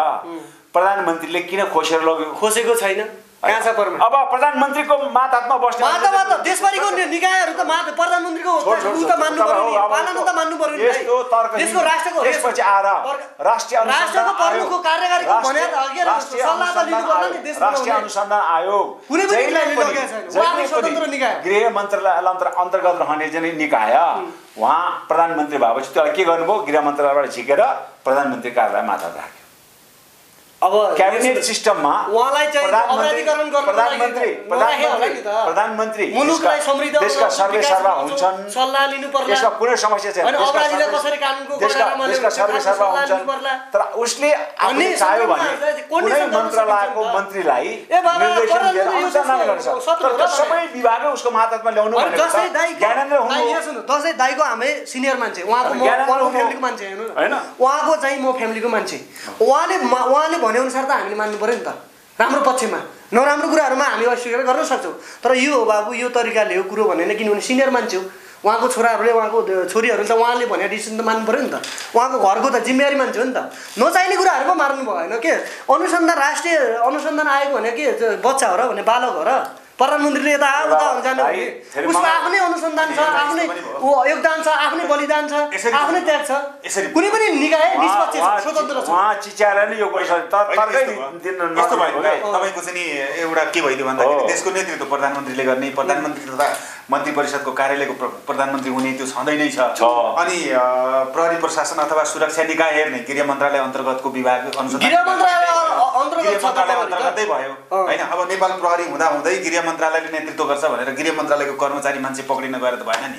प्रधानमन्त्रीले किन खोसेर लग्यो? खोसेको छैन, कहाँ छ परमा? अब प्रधानमन्त्रीको मातहतमा बस्ने देशभरिको निकायहरू त प्रधानमन्त्रीको उ त मान्नु पर्यो नि, पालन त मान्नु पर्यो नि। यस्तो तर्क देशको राष्ट्रको त्यसपछि आएर राष्ट्रको प्रमुखको कार्यकारीको भने सल्लाह त लिनु पर्छ नि। देशको राष्ट्रिय अनुसन्धान आयोग कुनै पनि निकायले लगेको छैन, उहाँको स्वतन्त्र निकाय। गृह मन्त्रालय अन्तर्गत रहने चाहिँ निकाय उहाँ प्रधानमन्त्री भएपछि त्यसलाई के गर्नुभयो? गृह मन्त्रालयबाट झिकेर प्रधानमन्त्री कार्यालय माथा राख्यो। अब क्याबिनेट सिस्टममा उहाँलाई चाहिँ अपराधीकरण प्रधानमन्त्री मुलुकलाई समृद्ध देशका सर्वेसर्वा हुन्छन्, सल्लाह लिनु पर्ला, त्यसमा कुनै समस्या छैन। अपराधीलाई कसरी कानुनको गरारमा देशका सर्वेसर्वा हुन्छन्, तर उसले आफूले चाह्यो भने कुनै मन्त्रालयको मन्त्रीलाई निर्देशन दिएर अनुसन्धान गर्न सक्छ। तर सबै विभागले उसको मातहतमा ल्याउनु भनेको ज्ञानेन्द्र हुनु। दसैँ दाइको हामी सिनियर मान्छे, उहाँको फ्यामिलीको मान्छे हैन, उहाँको चाहिँ म फ्यामिलीको मान्छे। उहाँले भने अनुसार त हामीले मान्नु पर्यो नि त। राम्रो पक्षमा नराम्रो कुराहरूमा हामी अस्वीकार गर्न सक्छौँ, तर यो हो बाबु यो तरिकाले हो कुरो भनेन, किनभने सिनियर मान्छे हो। उहाँको छोराहरूले उहाँको छोरीहरूले त उहाँले भने डिसिसन त मान्नु पर्यो नि त। उहाँको घरको त जिम्मेवारी मान्छे हो नि त। नचाहिने कुराहरूमा मार्नु भएन के। अनुसन्धान राष्ट्रिय अनुसन्धान आयोग भने के बच्चा हो र भने बालक हो र? प्रधानमन्त्रीले यता उता जानु भने उसको आफ्नै अनुसन्धान छ, आफ्नै योगदान छ, आफ्नै बलिदान छ, आफ्नै त्याग छ। कुनै पनि निकाय निष्पक्ष छ, स्वतन्त्र छ। उहाँ चिच्याएर नि यो पैसा तर्कै दिन यस्तो भयो तपाईँको चाहिँ नि एउटा के भइदियो भन्दाखेरि देशको नेतृत्व प्रधानमन्त्रीले गर्ने, प्रधानमन्त्री तथा मन्त्री परिषदको कार्यालयको प्रधानमन्त्री हुने त्यो छँदै नै छ। अनि प्रहरी प्रशासन अथवा सुरक्षा निकाय हेर्ने गृह मन्त्रालय अन्तर्गतको विभाग अनुसन्धान गृह मन्त्रालय अन्तर्गतै भयो होइन। अब नेपाल प्रहरी हुँदा हुँदै गृह मन्त्रालयले नेतृत्व गर्छ भनेर गृह मन्त्रालयको कर्मचारी मान्छे पक्रिन गएर त भएन नि।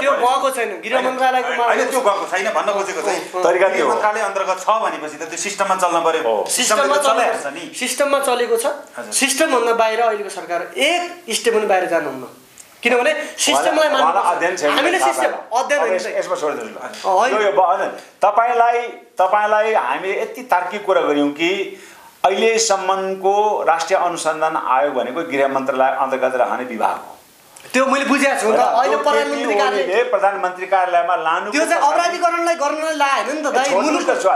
त्यो गएको छैन गृह मन्त्रालयको, होइन त्यो गएको छैन भन्न खोजेको चाहिँ तरिका गृह मन्त्रालय अन्तर्गत छ भनेपछि त त्यो सिस्टममा चल्न पर्यो। सिस्टममा चलेको छ। सिस्टमभन्दा बाहिर अहिलेको सरकार एक स्टेप पनि बाहिर जानुहुन्न, किनभने सिस्टमलाई हामीले सिस्टम अध्ययन यसमा छोडिदिनु। तपाईँलाई हामीले यति तार्किक कुरा गऱ्यौँ कि अहिलेसम्मको राष्ट्रिय अनुसन्धान आयोग भनेको गृह मन्त्रालय अन्तर्गत रहने विभाग हो। त्यो मैले बुझेको छु। अहिले प्रधानमन्त्री कार्यालयमा लानु त्यो चाहिँ अपराधीकरणलाई गर्नलाई लाएन नि त दाइ।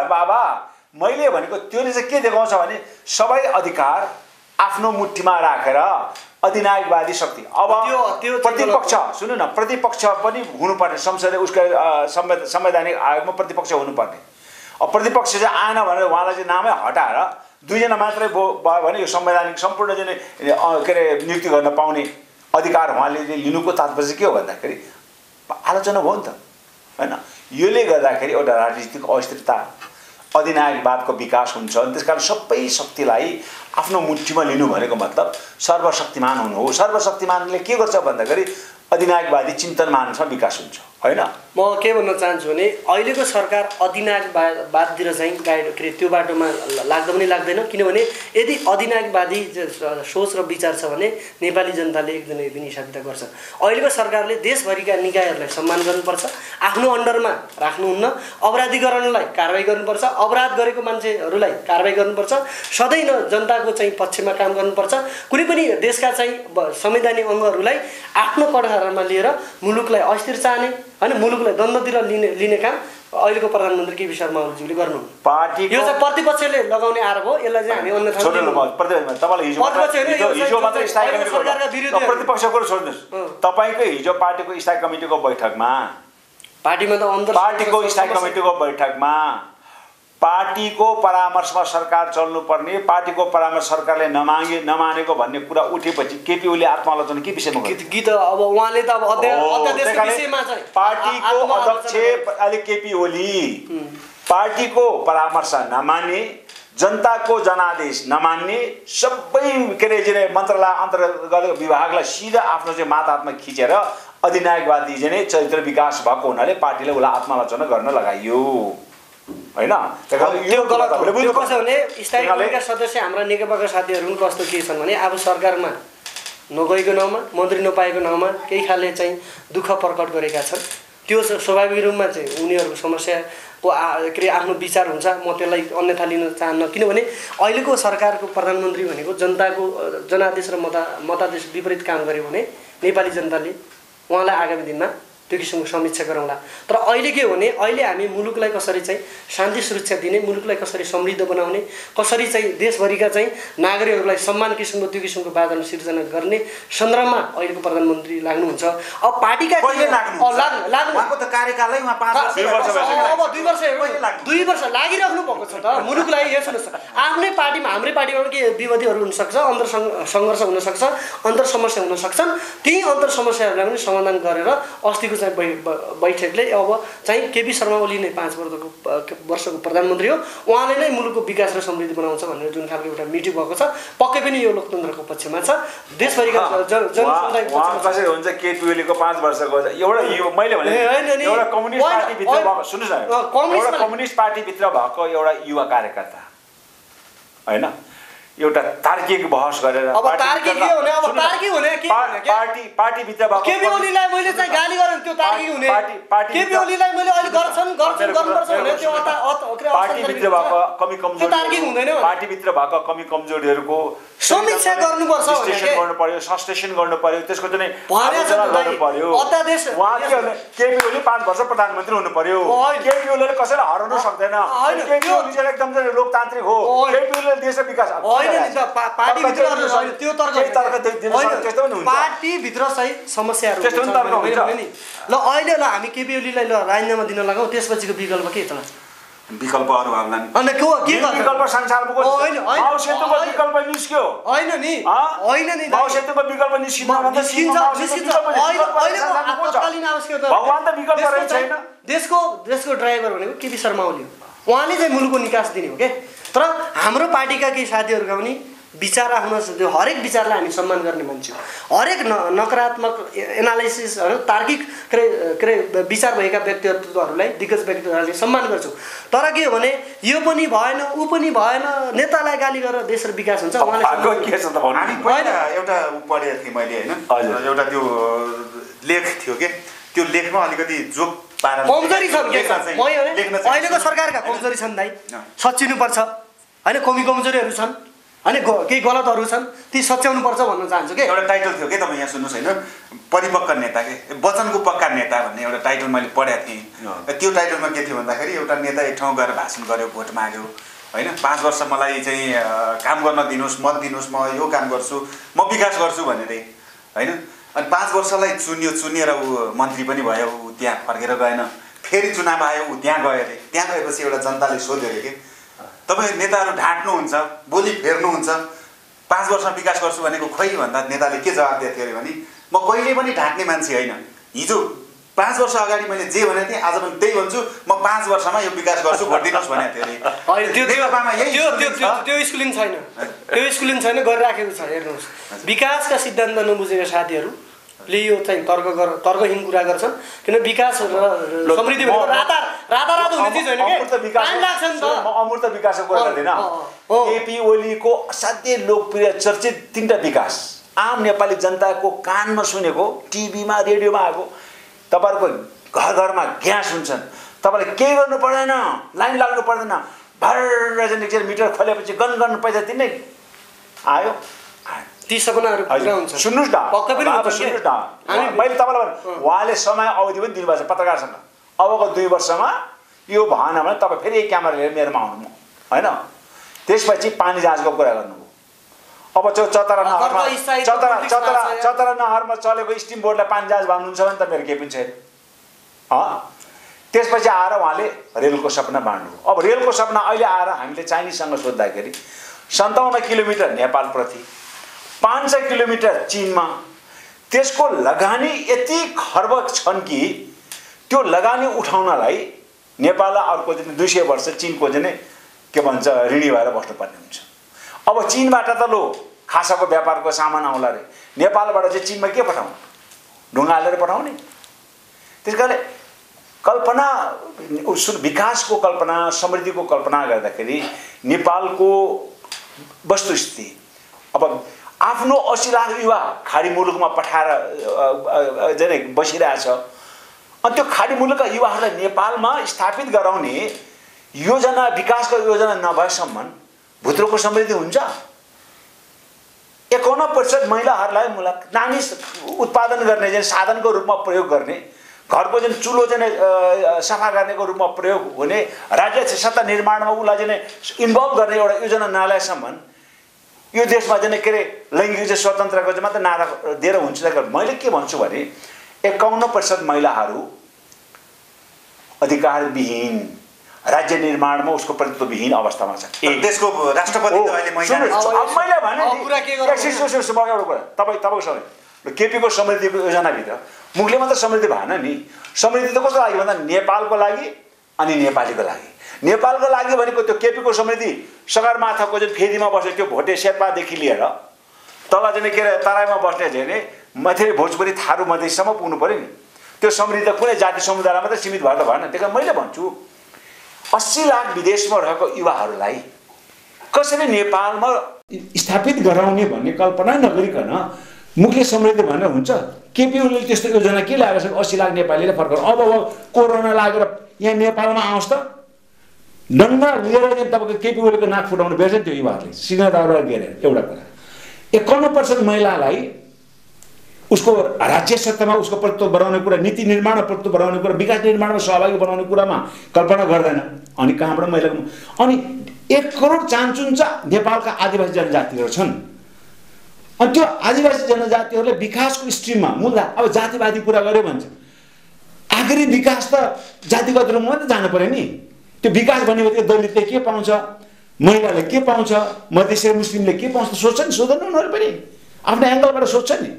बाबा मैले भनेको त्योले चाहिँ के देखाउँछ भने सबै अधिकार आफ्नो मुठीमा राखेर अधिनायकवादी शक्ति। अब प्रतिपक्ष सुन्नु न, प्रतिपक्ष पनि हुनुपर्ने संसदीय उसको संवैधानिक आयोगमा प्रतिपक्ष हुनुपर्ने। अब प्रतिपक्ष चाहिँ आएन भनेर उहाँलाई चाहिँ नामै हटाएर दुईजना मात्रै भयो भने यो संवैधानिक सम्पूर्ण चाहिँ के अरे नियुक्ति गर्न पाउने अधिकार उहाँले लिनुको तात्पर्य के हो भन्दाखेरि आलोचना भयो नि त होइन। यसले गर्दाखेरि एउटा राजनीतिक अस्थिरता अधिनायकवादको विकास हुन्छ। त्यसकारण सबै शक्तिलाई आफ्नो मुठीमा लिनु भनेको मतलब सर्वशक्तिमान हुनु हो। सर्वशक्तिमानले के गर्छ भन्दाखेरि अधिनायकवादी चिन्तन मानसमा विकास हुन्छ होइन। म के भन्न चाहन्छु भने अहिलेको सरकार अधिनायकवादतिर चाहिँ गाइड के अरे त्यो बाटोमा लाग्दा पनि लाग्दैन, किनभने यदि अधिनायकवादी सोच र विचार छ भने नेपाली जनताले एक दिन हिसाब किताब गर्छ। अहिलेको सरकारले देशभरिका निकायहरूलाई सम्मान गर्नुपर्छ, आफ्नो अन्डरमा राख्नुहुन्न, अपराधीकरणलाई कारबाही गर्नुपर्छ, अपराध गरेको मान्छेहरूलाई कारबाही गर्नुपर्छ, सधैँ जनताको चाहिँ पक्षमा काम गर्नुपर्छ। कुनै पनि देशका चाहिँ संवैधानिक अङ्गहरूलाई आफ्नो कठघरामा लिएर मुलुकलाई अस्थिर चाहने होइन, मुलुकलाई द्वन्द्वतिर लिने काम अहिलेको प्रधानमन्त्री केपी शर्मा ओलीज्यूले गर्नु। पार्टीको यो चाहिँ प्रतिपक्षले लगाउने आरोप हो। यसलाई चाहिँ हामी अन्य प्रतिपक्षको छोड्नुहोस्। तपाईँकै हिजो पार्टीको स्थायी कमिटीको बैठकमा पार्टीको स्थायी कमिटीको बैठकमा पार्टीको परामर्शमा सरकार चल्नुपर्ने, पार्टीको परामर्श सरकारले नमानेको भन्ने कुरा उठेपछि केपी ओली आत्मालोचना के विषयमा गीत अब उहाँले त अब अध्यादेशको विषयमा चाहिँ पार्टीको अध्यक्ष अहिले केपी ओली पार्टीको परामर्श नमान्ने, जनताको जनादेश नमान्ने, सबै के अरे मन्त्रालय अन्तर्गत विभागलाई सिधा आफ्नो चाहिँ मातहतमा खिचेर अधिनायकवादी चाहिँ चरित्र विकास भएको हुनाले पार्टीले उसलाई आत्मालोचना गर्न लगाइयो होइन। त्यो गलत हो। त्यो कसो भने स्थायी कमिटीका सदस्य हाम्रा नेकपाका साथीहरू कस्तो के छन् भने अब सरकारमा नगएको नाउँमा, मन्त्री नपाएको नाउँमा केही खाले चाहिँ दुःख प्रकट गरेका छन्। त्यो स्वाभाविक रूपमा चाहिँ उनीहरूको समस्याको के अरे आफ्नो विचार हुन्छ। म त्यसलाई अन्यथा लिन चाहन्न, किनभने अहिलेको सरकारको प्रधानमन्त्री भनेको जनताको जनादेश र मतादेश विपरीत काम गर्यो भने नेपाली जनताले उहाँलाई आगामी दिनमा त्यो किसिमको समीक्षा गरौँला। तर अहिले के हो भने अहिले हामी मुलुकलाई कसरी चाहिँ शान्ति सुरक्षा दिने, मुलुकलाई कसरी समृद्ध बनाउने, कसरी चाहिँ देशभरिका चाहिँ नागरिकहरूलाई सम्मान किसिमको त्यो किसिमको वातावरण सिर्जना गर्ने सन्दर्भमा अहिलेको प्रधानमन्त्री लाग्नुहुन्छ। अब पार्टीका उहाँको त कार्यकालै उहाँ 5 वर्ष अब 2 वर्ष लागिराख्नु भएको छ त मुलुकलाई। यो सुन्नुहोस्, आफ्नै पार्टीमा हाम्रै पार्टीमा के विवादहरू हुनसक्छ, अन्तर सङ्घर्ष हुनसक्छ, अन्तर समस्या हुन सक्छन्। त्यही अन्तर समस्याहरूलाई पनि समाधान गरेर अस्तिको चाहिँ बैठकले अब चाहिँ केपी शर्मा ओली नै 5 वर्षको प्रधानमन्त्री हो, उहाँले नै मुलुकको विकास र समृद्धि बनाउँछ भनेर जुन खालको एउटा मिटिङ भएको छ, पक्कै पनि यो लोकतन्त्रको पक्षमा छ। देशभरिका जनसमुदायको कसरी हुन्छ केपी ओलीको 5 वर्षको एउटा मैले भने एउटा कम्युनिस्ट पार्टीभित्र भएको, सुन्नुहोस् न, एउटा कम्युनिस्ट पार्टीभित्र भएको एउटा युवा कार्यकर्ता हैन, एउटा तार्किक बहस गरेर अब तार्किक के हुने, अब तार्किक हुने के पार्टीभित्र भएको केपी ओलीलाई मैले चाहिँ गाली गरेँ, त्यो तार्किक हुने। केपी ओलीलाई मैले अहिले गर्नुपर्छ भने त्यो पार्टीभित्र भएको कमी कमजोरी, तार्किक हुँदैन। पार्टीभित्र भएको कमी कमजोरीहरूको समीक्षा गर्नुपर्छ, विश्लेषण गर्नु पर्यो, सस्टेसन गर्नु पर्यो, त्यसको चाहिँ आलोचना गर्नु पर्यो। उहाँ के भने केपी ओली 5 वर्ष प्रधानमन्त्री हुनु पर्यो, केपी ओलीले कसैलाई हराउन सक्दैन, केपी ओली चाहिँ एकदम लोकतान्त्रिक हो, केपी ओलीले देशको विकास पार्टीभित्र चाहिँ समस्याहरू ल अहिले ल हामी केपी ओलीलाई ल राजीनामा दिन लगाऊ, त्यसपछिको विकल्प के त? विकल्पहरू आउला नि। अनि के विकल्प संसारको माओसेतुको विकल्प निस्क्यो होइन नि माओसेतुको विकल्प निस्किन्छ भगवान त विकल्प रहे छैन। देशको ड्राइभर भनेको केपी शर्मा ओली हो, उहाँले चाहिँ मुलुकको निकास दिने हो के। तर हाम्रो पार्टीका केही साथीहरूका पनि विचार आफ्नो हरेक विचारलाई हामी सम्मान गर्ने मान्छे, हरेक नकारात्मक एनालाइसिसहरू तार्किक के विचार भएका व्यक्तित्वहरूलाई, दिग्गज व्यक्तित्वहरूले सम्मान गर्छौँ। तर के हो भने यो पनि भएन ऊ पनि भएन, नेतालाई गाली गरेर देश र विकास हुन्छ उहाँले एउटा पढेको थिएँ मैले होइन, एउटा त्यो लेख थियो के, त्यो लेखमा अलिकति जोक कमजोरी छन् के अहिलेको सरकारका कमजोरी छन् दाइ, सच्याउनुपर्छ होइन, कमजोरीहरू छन् होइन, केही गलतहरू छन्, ती सच्याउनुपर्छ भन्न चाहन्छु के। एउटा टाइटल थियो के तपाईँ यहाँ सुन्नुहोस् होइन, परिपक्व नेता के वचनको पक्का नेता भन्ने एउटा टाइटल मैले पढेको थिएँ। त्यो टाइटलमा के थियो भन्दाखेरि एउटा नेता एक ठाउँ गएर भाषण गर्यो, भोट माग्यो होइन, 5 वर्ष मलाई चाहिँ काम गर्न दिनुहोस्, मत दिनुहोस्, म यो काम गर्छु, म विकास गर्छु भनेर होइन। अनि 5 वर्षलाई चुनिएर ऊ मन्त्री पनि भयो, ऊ त्यहाँ फर्केर गएन, फेरि चुनाव आयो, ऊ त्यहाँ गयो अरे। त्यहाँ गएपछि एउटा जनताले सोध्यो अरे कि तपाईँ नेताहरू ढाँट्नुहुन्छ, बोली फेर्नुहुन्छ, 5 वर्षमा विकास गर्छु भनेको खोइ भन्दा नेताले के जवाब दिएको थियो अरे भने म कहिले पनि ढाँट्ने मान्छे होइन, हिजो 5 वर्ष अगाडि मैले जे भनेको थिएँ आज पनि त्यही भन्छु, म 5 वर्षमा यो विकास गर्छु, भोट दिनुहोस् भनेको थियो अरे। त्यो स्कुलिङ छैन, त्यो स्कुलिङ छैन, गरिराखेको छ। हेर्नुहोस्, विकासका सिद्धान्त नबुझेका साथीहरूले यो चाहिँ तर्कहीन कुरा गर्छन्, किन विकास र समृद्धि भनेको रातारात हुने चिज होइन के, टाइम लाग्छ नि त। म अमूर्त विकासको कुरा गर्दिनँ, केपी ओलीको असाध्यै लोकप्रिय चर्चित 3टा विकास आम नेपाली जनताको कानमा सुनेको, टिभीमा रेडियोमा आएको, तपाईँहरूको घर घरमा ग्यास हुन्छन्, तपाईँले केही गर्नु पर्दैन, लाइन लाग्नु पर्दैन, भर मिटर खोलेपछि गन पैसा तिनै आयो। ती सपनाहरू पुरा हुन्छ। सुन्नुहोस् न, पक्कै पनि सुन्नुहोस् न, मैले तपाईँलाई उहाँले समय अवधि पनि दिनुभएको छ पत्रकारसँग, अबको 2 वर्षमा यो भएन भने तपाईँ फेरि क्यामेरा लिएर मेरोमा आउनु होइन। त्यसपछि पानी जाँचको कुरा गर्नुभयो। अब त्यो चतरा नहरमा चलेको स्टिम बोर्डलाई पानी जाँच भन्नुहुन्छ भने त मेरो केही पनि छैन। त्यसपछि आएर उहाँले रेलको सपना बाँड्नुभयो। अब रेलको सपना अहिले आएर हामीले चाइनिजसँग सोद्धाखेरि 57 किलोमिटर नेपालप्रति, 500 किलोमिटर चीनमा, त्यसको लगानी यति खर्ब छन् कि त्यो लगानी उठाउनलाई नेपाललाई अर्को चाहिँ 200 वर्ष चीनको चाहिँ के भन्छ ऋणी भएर बस्नुपर्ने हुन्छ। अब चीनबाट त लो खासाको व्यापारको सामान आउला रे, नेपालबाट चाहिँ चीनमा के पठाउनु, ढुङ्गा हालेर पठाउने। त्यसकारणले कल्पना, विकासको कल्पना, समृद्धिको कल्पना गर्दाखेरि नेपालको वस्तुस्थिति अब आफ्नो 80 लाख युवा खाडी मुलुकमा पठाएर बसिरहेछ। अनि त्यो खाडी मुलुकका युवाहरूलाई नेपालमा स्थापित गराउने योजना, विकासको योजना नभएसम्म भुत्रोको समृद्धि हुन्छ? 51% महिलाहरूलाई नानी उत्पादन गर्ने चाहिँ साधनको रूपमा प्रयोग गर्ने, घरको चाहिँ चुलो चाहिँ सफा गर्नेको रूपमा प्रयोग हुने, राज्य सत्ता निर्माणमा उसलाई चाहिँ इन्भल्भ गर्ने एउटा योजना नल्याएसम्म यो देशमा चाहिँ के अरे लैङ्गिक चाहिँ स्वतन्त्रको चाहिँ मात्रै नारा दिएर हुन्छ। मैले के भन्छु भने 51% महिलाहरू अधिकारविहीन, राज्य निर्माणमा उसको प्रतित्वविहीन अवस्थामा छ। देशको राष्ट्रपति त अहिले महिला। मैले भने तपाईँको समय केपीको समृद्धिको योजनाभित्र मुखले मात्र समृद्धि भएन नि। समृद्धि त कसको लागि भन्दा नेपालको लागि अनि नेपालीको लागि। नेपालको लागि भनेको त्यो केपीको समृद्धि सगरमाथाको चाहिँ फेदीमा बस्ने त्यो भोटे शेर्पादेखि लिएर तल चाहिँ के अरे तराईमा बस्ने चाहिँ माथि भोजपुरी थारू मधेससम्म पुग्नु पऱ्यो नि। त्यो समृद्धि त कुनै जाति समुदायलाई मात्रै सीमित भएर त भएन। त्यही कारण मैले भन्छु 80 लाख विदेशमा रहेको युवाहरूलाई कसरी नेपालमा स्थापित गराउने भन्ने कल्पना नगरिकन मुख्य समृद्धि भनेर हुन्छ। केपी ओलीले त्यस्तो योजना के ल्याएको छ? 80 लाख नेपालीले फर्काउनु। अब कोरोना लागेर यहाँ नेपालमा आउँछ त डङ्गा लिएर तपाईँको केपी ओलीको नाक फुटाउनु बेर्छ नि त्यो युवाहरूले सिंहदरबार घेरेर। एउटा कुरा 51% महिलालाई उसको राज्य सत्तामा उसको प्रतित्व बनाउने कुरा, नीति निर्माण प्रतित्व बनाउने कुरा, विकास निर्माणमा सहभागी बनाउने कुरामा कल्पना गर्दैन। अनि कहाँबाट महिलाको अनि 1 करोड चान्चुन्छ नेपालका आदिवासी जनजातिहरू छन्। अनि त्यो आदिवासी जनजातिहरूले विकासको स्ट्रिममा मुद्दा अब जातिवादी कुरा गर्यो भन्छ। आखिरी विकास त जातिगत रूपमा त जानु पर्यो नि। त्यो विकास भन्ने बित्तिकै दलितले के पाउँछ, महिलाले के पाउँछ, मधेसी मुस्लिमले के पाउँछ सोध्छ नि, सोध्दैन उनीहरू पनि आफ्नो एङ्गलबाट सोध्छ नि।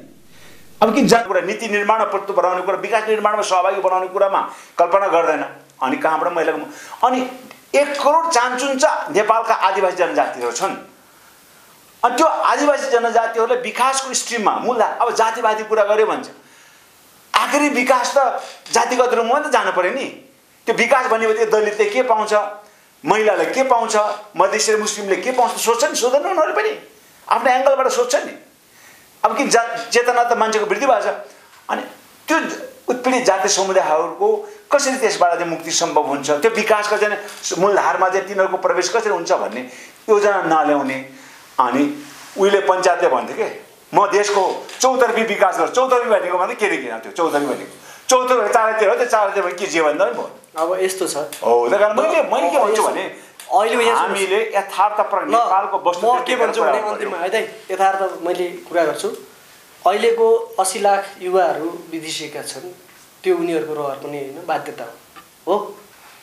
अब किन जात कुरा, नीति निर्माण प्रतित्व बनाउने कुरा, विकास निर्माणमा सहभागी बनाउने कुरामा कल्पना गर्दैन। अनि कहाँबाट महिलाको अनि 1 करोड चान्चुन्छ नेपालका आदिवासी जनजातिहरू छन्। अनि त्यो आदिवासी जनजातिहरूले विकासको स्ट्रिममा मुद्दा अब जातिवादी कुरा गर्यो भन्छ। आखिरी विकास त जातिगत रूपमा त जानु पर्यो नि। त्यो विकास भन्ने बित्तिकै दलितले के पाउँछ, महिलाले के पाउँछ, मधेसी मुस्लिमले के पाउँछ सोध्छ नि, सोध्दैन उनीहरू पनि आफ्नो एङ्गलबाट सोध्छ नि। अब कि चेतना त मान्छेको वृद्धि भएको छ। अनि त्यो उत्पीडित जाति समुदायहरूको कसरी त्यसबाट चाहिँ मुक्ति सम्भव हुन्छ, त्यो विकासको चाहिँ मूलधारमा चाहिँ तिनीहरूको प्रवेश कसरी हुन्छ भन्ने योजना नल्याउने। अनि उहिले पञ्चायतले भन्थ्यो कि म देशको चौतर्फी विकास गर्छु। चौतर्फी भनेको मात्रै के किन त्यो चौतर्फी भनेको चौतर्फी चारैतिर हो। त्यो चारैतिर के जे भन्दा पनि भयो। अब यस्तो छ हो। त्यही कारण मैले के भन्छु भने अहिले हामीले यथार्थपर नेपालको वस्तु म के भन्छु भने अन्तिममा है दाइ यथार्थ मैले कुरा गर्छु। अहिलेको 80 लाख युवाहरू विदेशिएका छन्, त्यो उनीहरूको रहर पनि होइन, बाध्यता हो।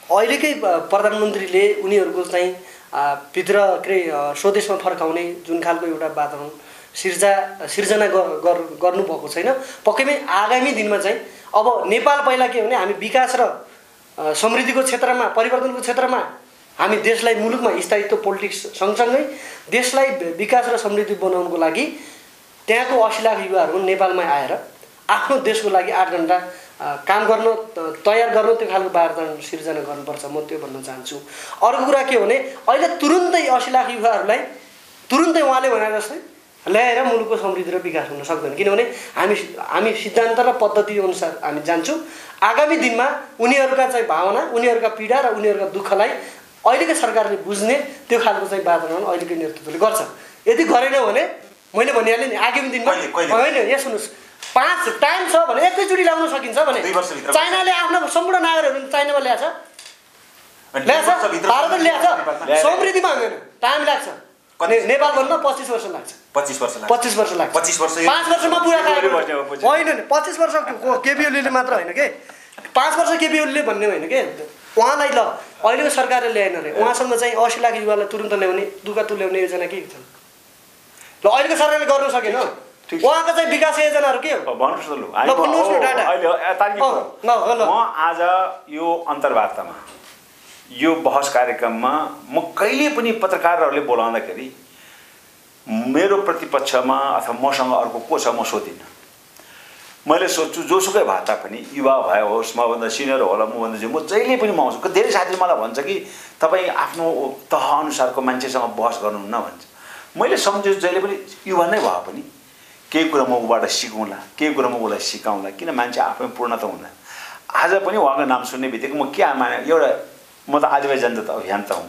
अहिलेकै प्रधानमन्त्रीले उनीहरूको चाहिँ भित्र के अरे स्वदेशमा फर्काउने जुन खालको एउटा वातावरण सिर्जना गर्नुभएको छैन। पक्कै आगामी दिनमा चाहिँ अब नेपाल पहिला के भने हामी विकास र समृद्धिको क्षेत्रमा, परिवर्तनको क्षेत्रमा हामी देशलाई मुलुकमा स्थायित्व पोलिटिक्स सँगसँगै देशलाई विकास र समृद्धि बनाउनको लागि त्यहाँको 80 लाख युवाहरू नेपालमा आएर आफ्नो देशको लागि 8 घण्टा काम गर्न तयार गर्नु, त्यो खालको वातावरण सिर्जना गर्नुपर्छ। म त्यो भन्न चाहन्छु। अर्को कुरा के भने अहिले तुरुन्तै 80 लाख युवाहरूलाई तुरुन्तै उहाँले भने जस्तै ल्याएर मुलुकको समृद्धि र विकास हुन सक्दैन। किनभने हामी सिद्धान्त र पद्धति अनुसार हामी जान्छौँ। आगामी दिनमा उनीहरूका चाहिँ भावना, उनीहरूका पीडा र उनीहरूका दुःखलाई अहिलेको सरकारले बुझ्ने त्यो खालको चाहिँ वातावरण अहिलेको नेतृत्वले गर्छ। यदि गरेन भने मैले भनिहालेँ नि आगामी दिनमा होइन। यहाँ सुन्नुहोस्, 5 टाइम छ भने एकैचोटि ल्याउन सकिन्छ भने चाइनाले आफ्नो सम्पूर्ण नागरिकहरू चाइनामा ल्याएछ, भारतले ल्याएछ, समृद्धिमा हुँदैन, टाइम लाग्छ। नेपाल भन्दा 25 वर्ष लाग्छ। 25 वर्ष लाग्छ। 5 वर्षमा पुरा होइन नि। 25 वर्ष केपी ओलीले मात्र होइन के, 5 वर्ष केपी ओलीले भन्ने होइन के, उहाँलाई ल अहिलेको सरकारले ल्याएन अरे, उहाँसँग चाहिँ 80 लाख युवालाई तुरुन्त ल्याउने, दुःख तुल्याउने योजना के छ ल? अहिलेको सरकारले गर्नु सकेन। उहाँको चाहिँ विकास योजनाहरू के हो भन्नुहोस् न। ल भन्नुहोस् न डाटा। म आज यो अन्तर्वार्तामा यो बहस कार्यक्रममा म कहिले पनि पत्रकारहरूले बोलाउँदाखेरि मेरो प्रतिपक्षमा अथवा मसँग अर्को को छ म सोधिनँ। मैले सोध्छु जोसुकै भए तापनि युवा भए होस्, मभन्दा सिनियर होला, मभन्दा चाहिँ म जहिले पनि म आउँछु। धेरै साथीले मलाई भन्छ कि तपाईँ आफ्नो तह अनुसारको मान्छेसँग बहस गर्नुहुन्न भन्छ। मैले सम्झेँ जहिले पनि युवा नै भए पनि केही कुरा म उबाट सिकौँला, केही कुरा म उसलाई सिकाउँला। किन मान्छे आफै पूर्णता हुँदैन। आज पनि उहाँको नाम सुन्ने बित्तिकै म के माने एउटा म त आदिवासी जनता अभियन्ता हुँ।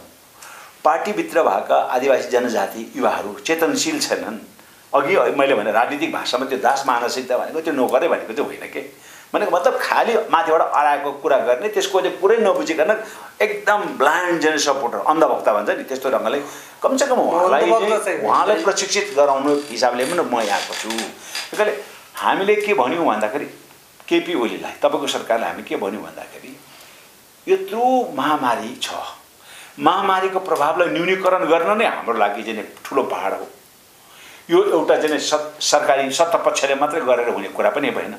पार्टीभित्र भएका आदिवासी जनजाति युवाहरू चेतनशील छैनन्। अघि मैले भने राजनीतिक भाषामा त्यो दास मानसिकता भनेको त्यो नोकरै भनेको चाहिँ होइन के, भनेको मतलब खालि माथिबाट अराएको कुरा गर्ने, त्यसको चाहिँ पुरै नबुझिकन एकदम ब्लाइन्ड जेन सपोर्टर, अन्धभक्त भन्छ नि त्यस्तो ढङ्गले कमसेकम उहाँलाई प्रशिक्षित गराउनु हिसाबले पनि म यहाँको छु। त्यस कारणले हामीले के भन्यौँ भन्दाखेरि केपी ओलीलाई, तपाईँको सरकारले हामी के भन्यौँ भन्दाखेरि यत्रो महामारी छ, महामारीको प्रभावलाई न्यूनीकरण गर्न नै हाम्रो लागि चाहिँ ठुलो पहाड हो। यो एउटा चाहिँ सरकारी सत्तापक्षले मात्रै गरेर हुने कुरा पनि भएन,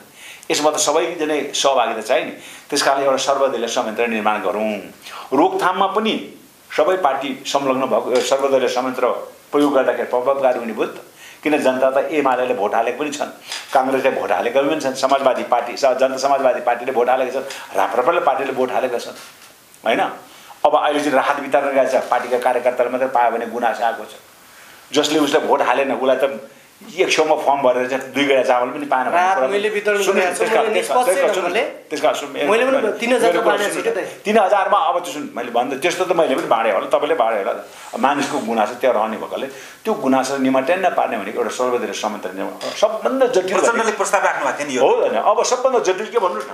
यसमा त सबैजना सहभागिता चाहियो नि। त्यस कारणले एउटा सर्वदलीय संयन्त्र निर्माण गरौँ। रोकथाममा पनि सबै पार्टी संलग्न भएको सर्वदलीय संयन्त्र प्रयोग गर्दाखेरि प्रभावकारी हुने भयो त। किन जनता त एमाले भोट हालेको पनि छन्, काङ्ग्रेसले भोट हालेका पनि छन्, समाजवादी पार्टी जनता समाजवादी पार्टीले भोट हालेका छन्, राप्रपाले पार्टीले भोट हालेका छन् होइन। अब अहिले चाहिँ राहत वितरण गरेको छ, पार्टीका कार्यकर्ताले मात्रै पायो भने गुनासो आएको छ। जसले उसले भोट हालेन उसलाई त 100मा फर्म भरेर चाहिँ 2 गडा चामल पनि पाएन भने मैले वितरण गरेको छु। मैले त्यसका 3000मा अब त्यो सुन मैले भन्दा त्यस्तो त मैले पनि बाँडेँ होला, तपाईँले बाँडे होला। मानिसको गुनासो त्यहाँ रहने भएकोले त्यो गुनासो निमाट्यान्न पार्ने भनेको एउटा सर्वदलीय संयन्त्र सबभन्दा जटिल प्रस्ताव राख्नु भएको थियो नि हो होइन। अब सबभन्दा जटिल के भन्नुहोस् न,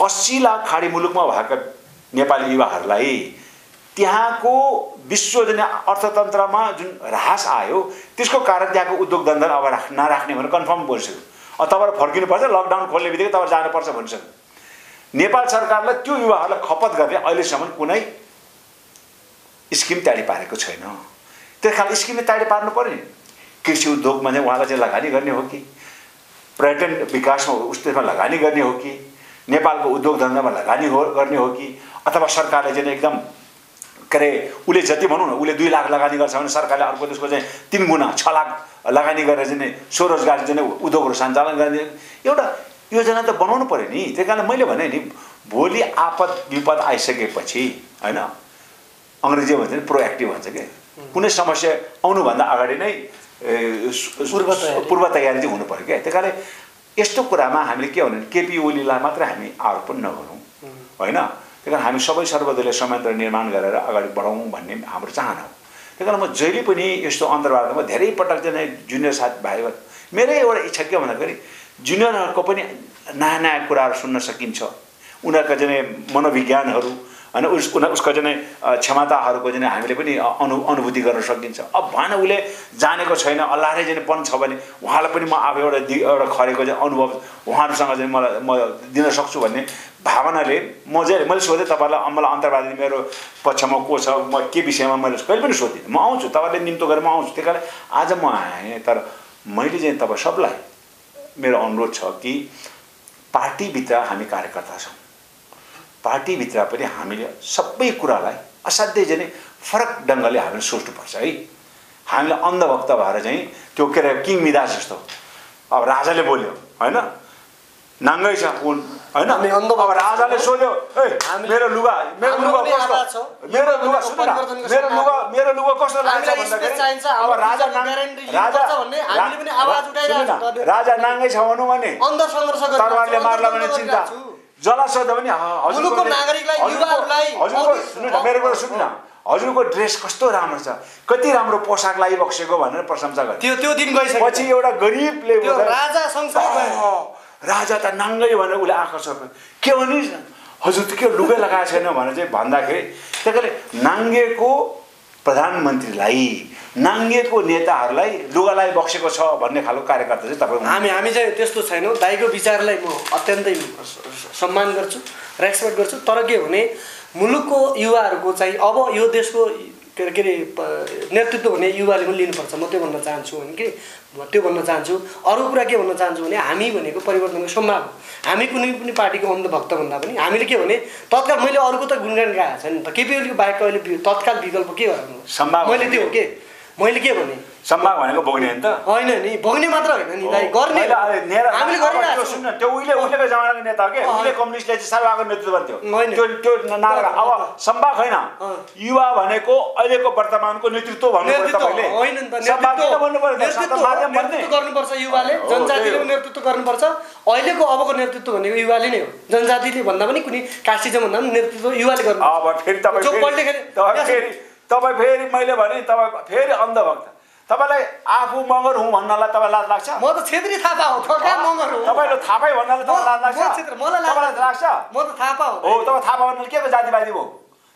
80 लाख खाडी मुलुकमा भएका नेपाली युवाहरूलाई त्यहाँको विश्वजन्य अर्थतन्त्रमा जुन ह्रास आयो त्यसको कारण त्यहाँको उद्योग धन्दा अब नराख्ने भनेर कन्फर्म भइसक्यो। अब तपाईँलाई फर्किनुपर्छ, लकडाउन खोल्ने बित्तिकै तपाईँ जानुपर्छ भनिसक्यो। नेपाल सरकारलाई त्यो युवाहरूलाई खपत गर्ने अहिलेसम्म कुनै स्किम तयारी पारेको छैन। त्यस कारण स्किमले तयारी पार्नु पर्यो नि। कृषि उद्योगमा चाहिँ उहाँलाई चाहिँ लगानी गर्ने हो कि, पर्यटन विकासमा उसमा लगानी गर्ने हो कि, नेपालको उद्योग धन्दामा लगानी गर्ने हो कि, अथवा सरकारले चाहिँ एकदम के अरे उसले जति भनौँ न उसले 2 लाख लगानी गर्छ भने सरकारले अर्को त्यसको चाहिँ 3 गुणा 6 लाख लगानी गरेर चाहिँ स्वरोजगार चाहिँ उद्योगहरू सञ्चालन गर्ने एउटा योजना त बनाउनु पर्यो नि। त्यही कारण मैले भने नि भोलि आपद विपद आइसकेपछि होइन, अङ्ग्रेजी भन्छ नि प्रोएक्टिभ भन्छ कि, कुनै समस्या आउनुभन्दा अगाडि नै पूर्व तयारी चाहिँ हुनु पर्यो क्या। त्यही कारण यस्तो कुरामा हामीले के भने केपी ओलीलाई मात्रै हामी आरोप नगरौँ होइन। त्यही कारण हामी सबै सर्वदलीय संयन्त्र निर्माण गरेर अगाडि बढाउँ भन्ने हाम्रो चाहना हो। त्यही कारण म जहिले पनि यस्तो अन्तर्वार्तामा धेरै पटक चाहिँ जुनियर साथी भाइ मेरै एउटा इच्छा के भन्दाखेरि जुनियरहरूको पनि नयाँ नयाँ कुराहरू सुन्न सकिन्छ, उनीहरूका चाहिँ मनोविज्ञानहरू होइन उसको चाहिँ क्षमताहरूको चाहिँ हामीले पनि अनुभूति गर्न सकिन्छ। अब भएन उसले जानेको छैन अल्लाहले चाहिँ पन छ भने उहाँलाई पनि म अब एउटा खरेको चाहिँ अनुभव उहाँहरूसँग चाहिँ म दिन सक्छु भन्ने भावनाले मैले सोधेँ तपाईँलाई मलाई अन्तर्वादी मेरो पक्षमा को छ, म के विषयमा मैले कहिले पनि सोधिनँ। म आउँछु तपाईँले निम्तो गरेर म आउँछु। त्यही कारण आज म आएँ, तर मैले चाहिँ तपाईँ सबलाई मेरो अनुरोध छ कि पार्टीभित्र हामी कार्यकर्ता छौँ, पार्टीभित्र पनि हामीले सबै कुरालाई असाध्यै चाहिँ फरक ढङ्गले हामीले सोच्नुपर्छ है। हामीले अन्धभक्त भएर चाहिँ त्यो के अरे किङ मिदास जस्तो अब राजाले बोल्यो होइन, नाङ्गै छ कुन होइन, अब राजाले सोध्यो ए मेरो लुगा कस्तो, मेरो लुगा कस्तो लाग्छ भन्दाखेरि अब राजा नाङ्गै छ भनौँ भने तरवारले मार्ला भने चिन्ता, जसलाई सोध्यो भने हजुरको मेरो कुरा सुन्नु न, हजुरको ड्रेस कस्तो राम्रो छ, कति राम्रो पोसाक लगाइबक्सेको भनेर प्रशंसा गर्छ। त्यो दिन गइसक्यो। पछि एउटा गरिबले राजा राजा त नाङ्गै भनेर उसले आकर्षण के भनिस् हजुर त के लुगा लगाएको छैन भनेर चाहिँ भन्दाखेरि त्यही कारणले नाङ्गेको प्रधानमन्त्रीलाई नाङ्गेको नेताहरूलाई लुगा लगाइबक्सेको छ भन्ने खालको कार्यकर्ता चाहिँ तपाईँ हामी चाहिँ त्यस्तो छैनौँ। दाइको विचारलाई म अत्यन्तै सम्मान गर्छु, रेस्पेक्ट गर्छु। तर के भने मुलुकको युवाहरूको चाहिँ अब यो देशको के अरे नेतृत्व हुने युवाले पनि लिनुपर्छ। म त्यो भन्न चाहन्छु भने के त्यो भन्न चाहन्छु। अरू कुरा के भन्न चाहन्छु भने हामी भनेको परिवर्तनको सम्भाव हो। हामी कुनै पनि पार्टीको अन्धभक्त भन्दा पनि हामीले के भने तत्काल मैले अरूको त गुणगान गाएको छ नि त, केपी ओलीको बाहेक अहिले तत्काल विकल्प के गर्नु, मैले त्यो हो के मैले के भने सम्भाग भनेको भोग्ने हो नि त होइन नि भोग्ने मात्र होइन नि दाइ गर्ने हामीले गरिरहेको सुन्न त्यो उहिलेको जमानाको नेता हो के उहिले कम्युनिस्टले चाहिँ सभाको नेतृत्व गर्थ्यो त्यो नारा अब सम्भाग होइन युवा भनेको अहिलेको वर्तमानको नेतृत्व भन्नुपर्छ तपाईले होइन नि त सम्भाग किन भन्नु पर्यो नेतृत्व गर्नुपर्छ युवाले जनजातिले पनि नेतृत्व गर्नुपर्छ अहिलेको अबको नेतृत्व भनेको युवाले नै हो जनजातिले भन्दा पनि कुनै कास्टिजम भन्दा पनि नेतृत्व युवाले गर्नु अब फेरि तपाईँ फेरि मैले भने तपाईँ फेरि अन्धभक्त तपाईलाई आफू मगर हुँ भन्नलाई तपाईँ लाज लाग्छ म त छेत्री थापा हो थका मगर हो तपाईले थापै भन्नलाई तपाईँ लाज लाग्छ मलाई लाग्छ म त थापा हो तपाईँ थापा भन्नले के को जातिवादी हो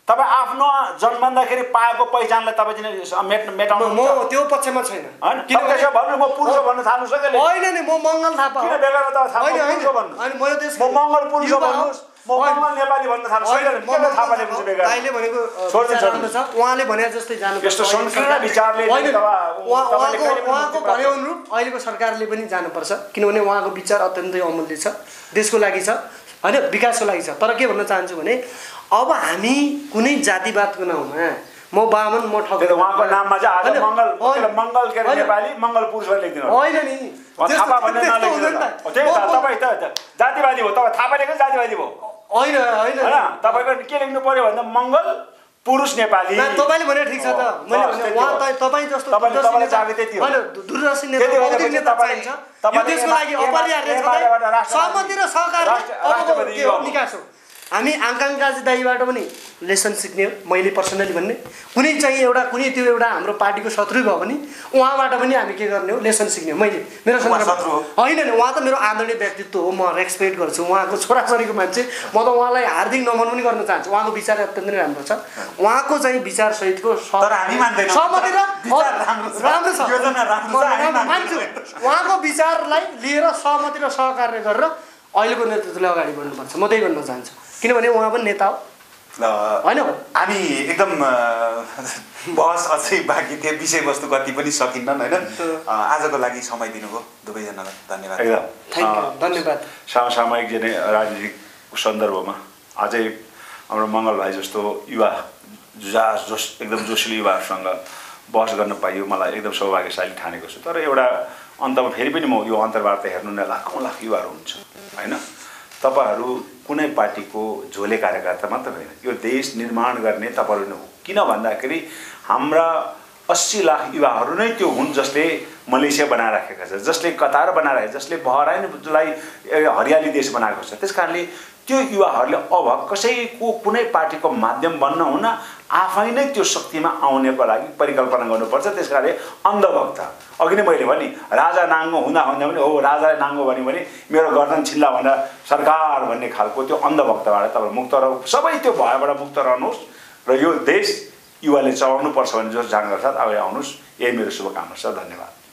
तपाईँ आफ्नो जन्मँदाखेरि पाएको पहिचानलाई तपाईँ मेटाउनु म त्यो पक्षमा छैन हैन किन त्यसो भन्नु म पुरुष भन्न थाल्नु सकेले होइन नि म मङ्गल थापा किन बेगारमा तपाईँ थापा पुरुष भन्नु अनि म यो देश म मङ्गल पुरुष भन्नुस् म मङ्गल नेपाली भन्न थाल्नु सकेले किन थापा लेख्नु बेगार अहिले भनेको छोड्नु छ उहाँले भने जस्तै जानु यस्तो संकीर्ण विचारले उहाँको भने अनुरूप अहिलेको सरकारले पनि जानुपर्छ किनभने उहाँको विचार अत्यन्तै अमूल्य छ देशको लागि छ हैन विकासको लागि छ तर के भन्न चाहन्छु भने अब हामी कुनै जातिवादको नाउँमा म बामन म ठगेर उहाँको नाममा चाहिँ आज मङ्गल के नेपाली मङ्गल पुरुष लेखिदिनु होइन नि थापा भन्ने नलेख्नु त्यही त तपाईँ त जातिवादी हो तपाईँ थापा लेख्नु जातिवादी हो होइन होइन तपाईँको के लेख्नु पर्यो भन्दा मङ्गल पुरुष नेपाली तपाईले भने ठिक छ त मैले भने उहाँ तपाईँ जस्तो तपाईले चाहे त्यति हो हैन दूरदर्शी नेता चाहिन्छ यो देशको लागि अपरिहार्य छ सहमति र सहकार्य निकास हो हामी आङ्काङ्काजी दाइबाट पनि लेसन सिक्ने हो मैले पर्सनली भन्ने कुनै चाहिँ एउटा कुनै त्यो एउटा हाम्रो पार्टीको शत्रु भयो भने उहाँबाट पनि हामी के गर्ने हो लेसन सिक्ने हो मैले मेरो शत्रु होइन नि उहाँ त मेरो आदरणीय व्यक्तित्व हो म रेस्पेक्ट गर्छु उहाँको छोराछोरीको मान्छे म त उहाँलाई हार्दिक नमन पनि गर्न चाहन्छु उहाँको विचार अत्यन्तै राम्रो छ उहाँको चाहिँ विचार सहितको तर हामी मान्दैनौँ सहमति र विचार राम्रो छ योजना राम्रो छ हामी मान्छु उहाँको विचारलाई लिएर सहमति र सहकार्य गरेर अहिलेको नेतृत्वले अगाडि बढ्नुपर्छ म त्यही भन्न चाहन्छु किनभने उहाँ पनि नेता हो होइन हामी एकदम बहस अझै बाँकी थियो विषयवस्तु कति पनि सकिन्न होइन आजको लागि समय दिनुभयो दुवैजनालाई धन्यवाद थ्याङ्क यू धन्यवाद समसामयिक राजनीतिक सन्दर्भमा अझै हाम्रो मङ्गल भाइ जस्तो युवा एकदम जोसिलो युवाहरूसँग बहस गर्न पाइयो मलाई एकदम सौभाग्यशाली ठानेको छु तर एउटा अन्तमा फेरि पनि म यो अन्तर्वार्ता हेर्नु नै लाखौँ लाख युवाहरू हुन्छ होइन तपाईँहरू कुनै पार्टीको झोले कार्यकर्ता मात्र होइन यो देश निर्माण गर्ने तपाईँहरू नै हो किन भन्दाखेरि हाम्रा 80 लाख युवाहरू नै त्यो हुन् जसले मलेसिया बनाइराखेका छ जसले कतार बनाइराखेको जसले बहराइनलाई हरियाली देश बनाएको छ त्यस कारणले त्यो युवाहरूले अब कसैको कुनै पार्टीको माध्यम बन्न हुन आफै नै त्यो शक्तिमा आउनको लागि परिकल्पना गर्नुपर्छ त्यस कारणले अन्धभक्त अघि नै मैले भने राजा नाङ्गो हुँदा हुँदा पनि हो राजाले नाङ्गो भन्यो भने मेरो गर्दन छिल्ला भनेर सरकार भन्ने खालको त्यो अन्धभक्तबाट तपाईँ मुक्त रहनु सबै त्यो भयबाट मुक्त रहनुहोस् र यो देश युवाले चलाउनुपर्छ भने जो जानकार साथ अगाडि आउनुहोस् यही मेरो शुभकामना छ धन्यवाद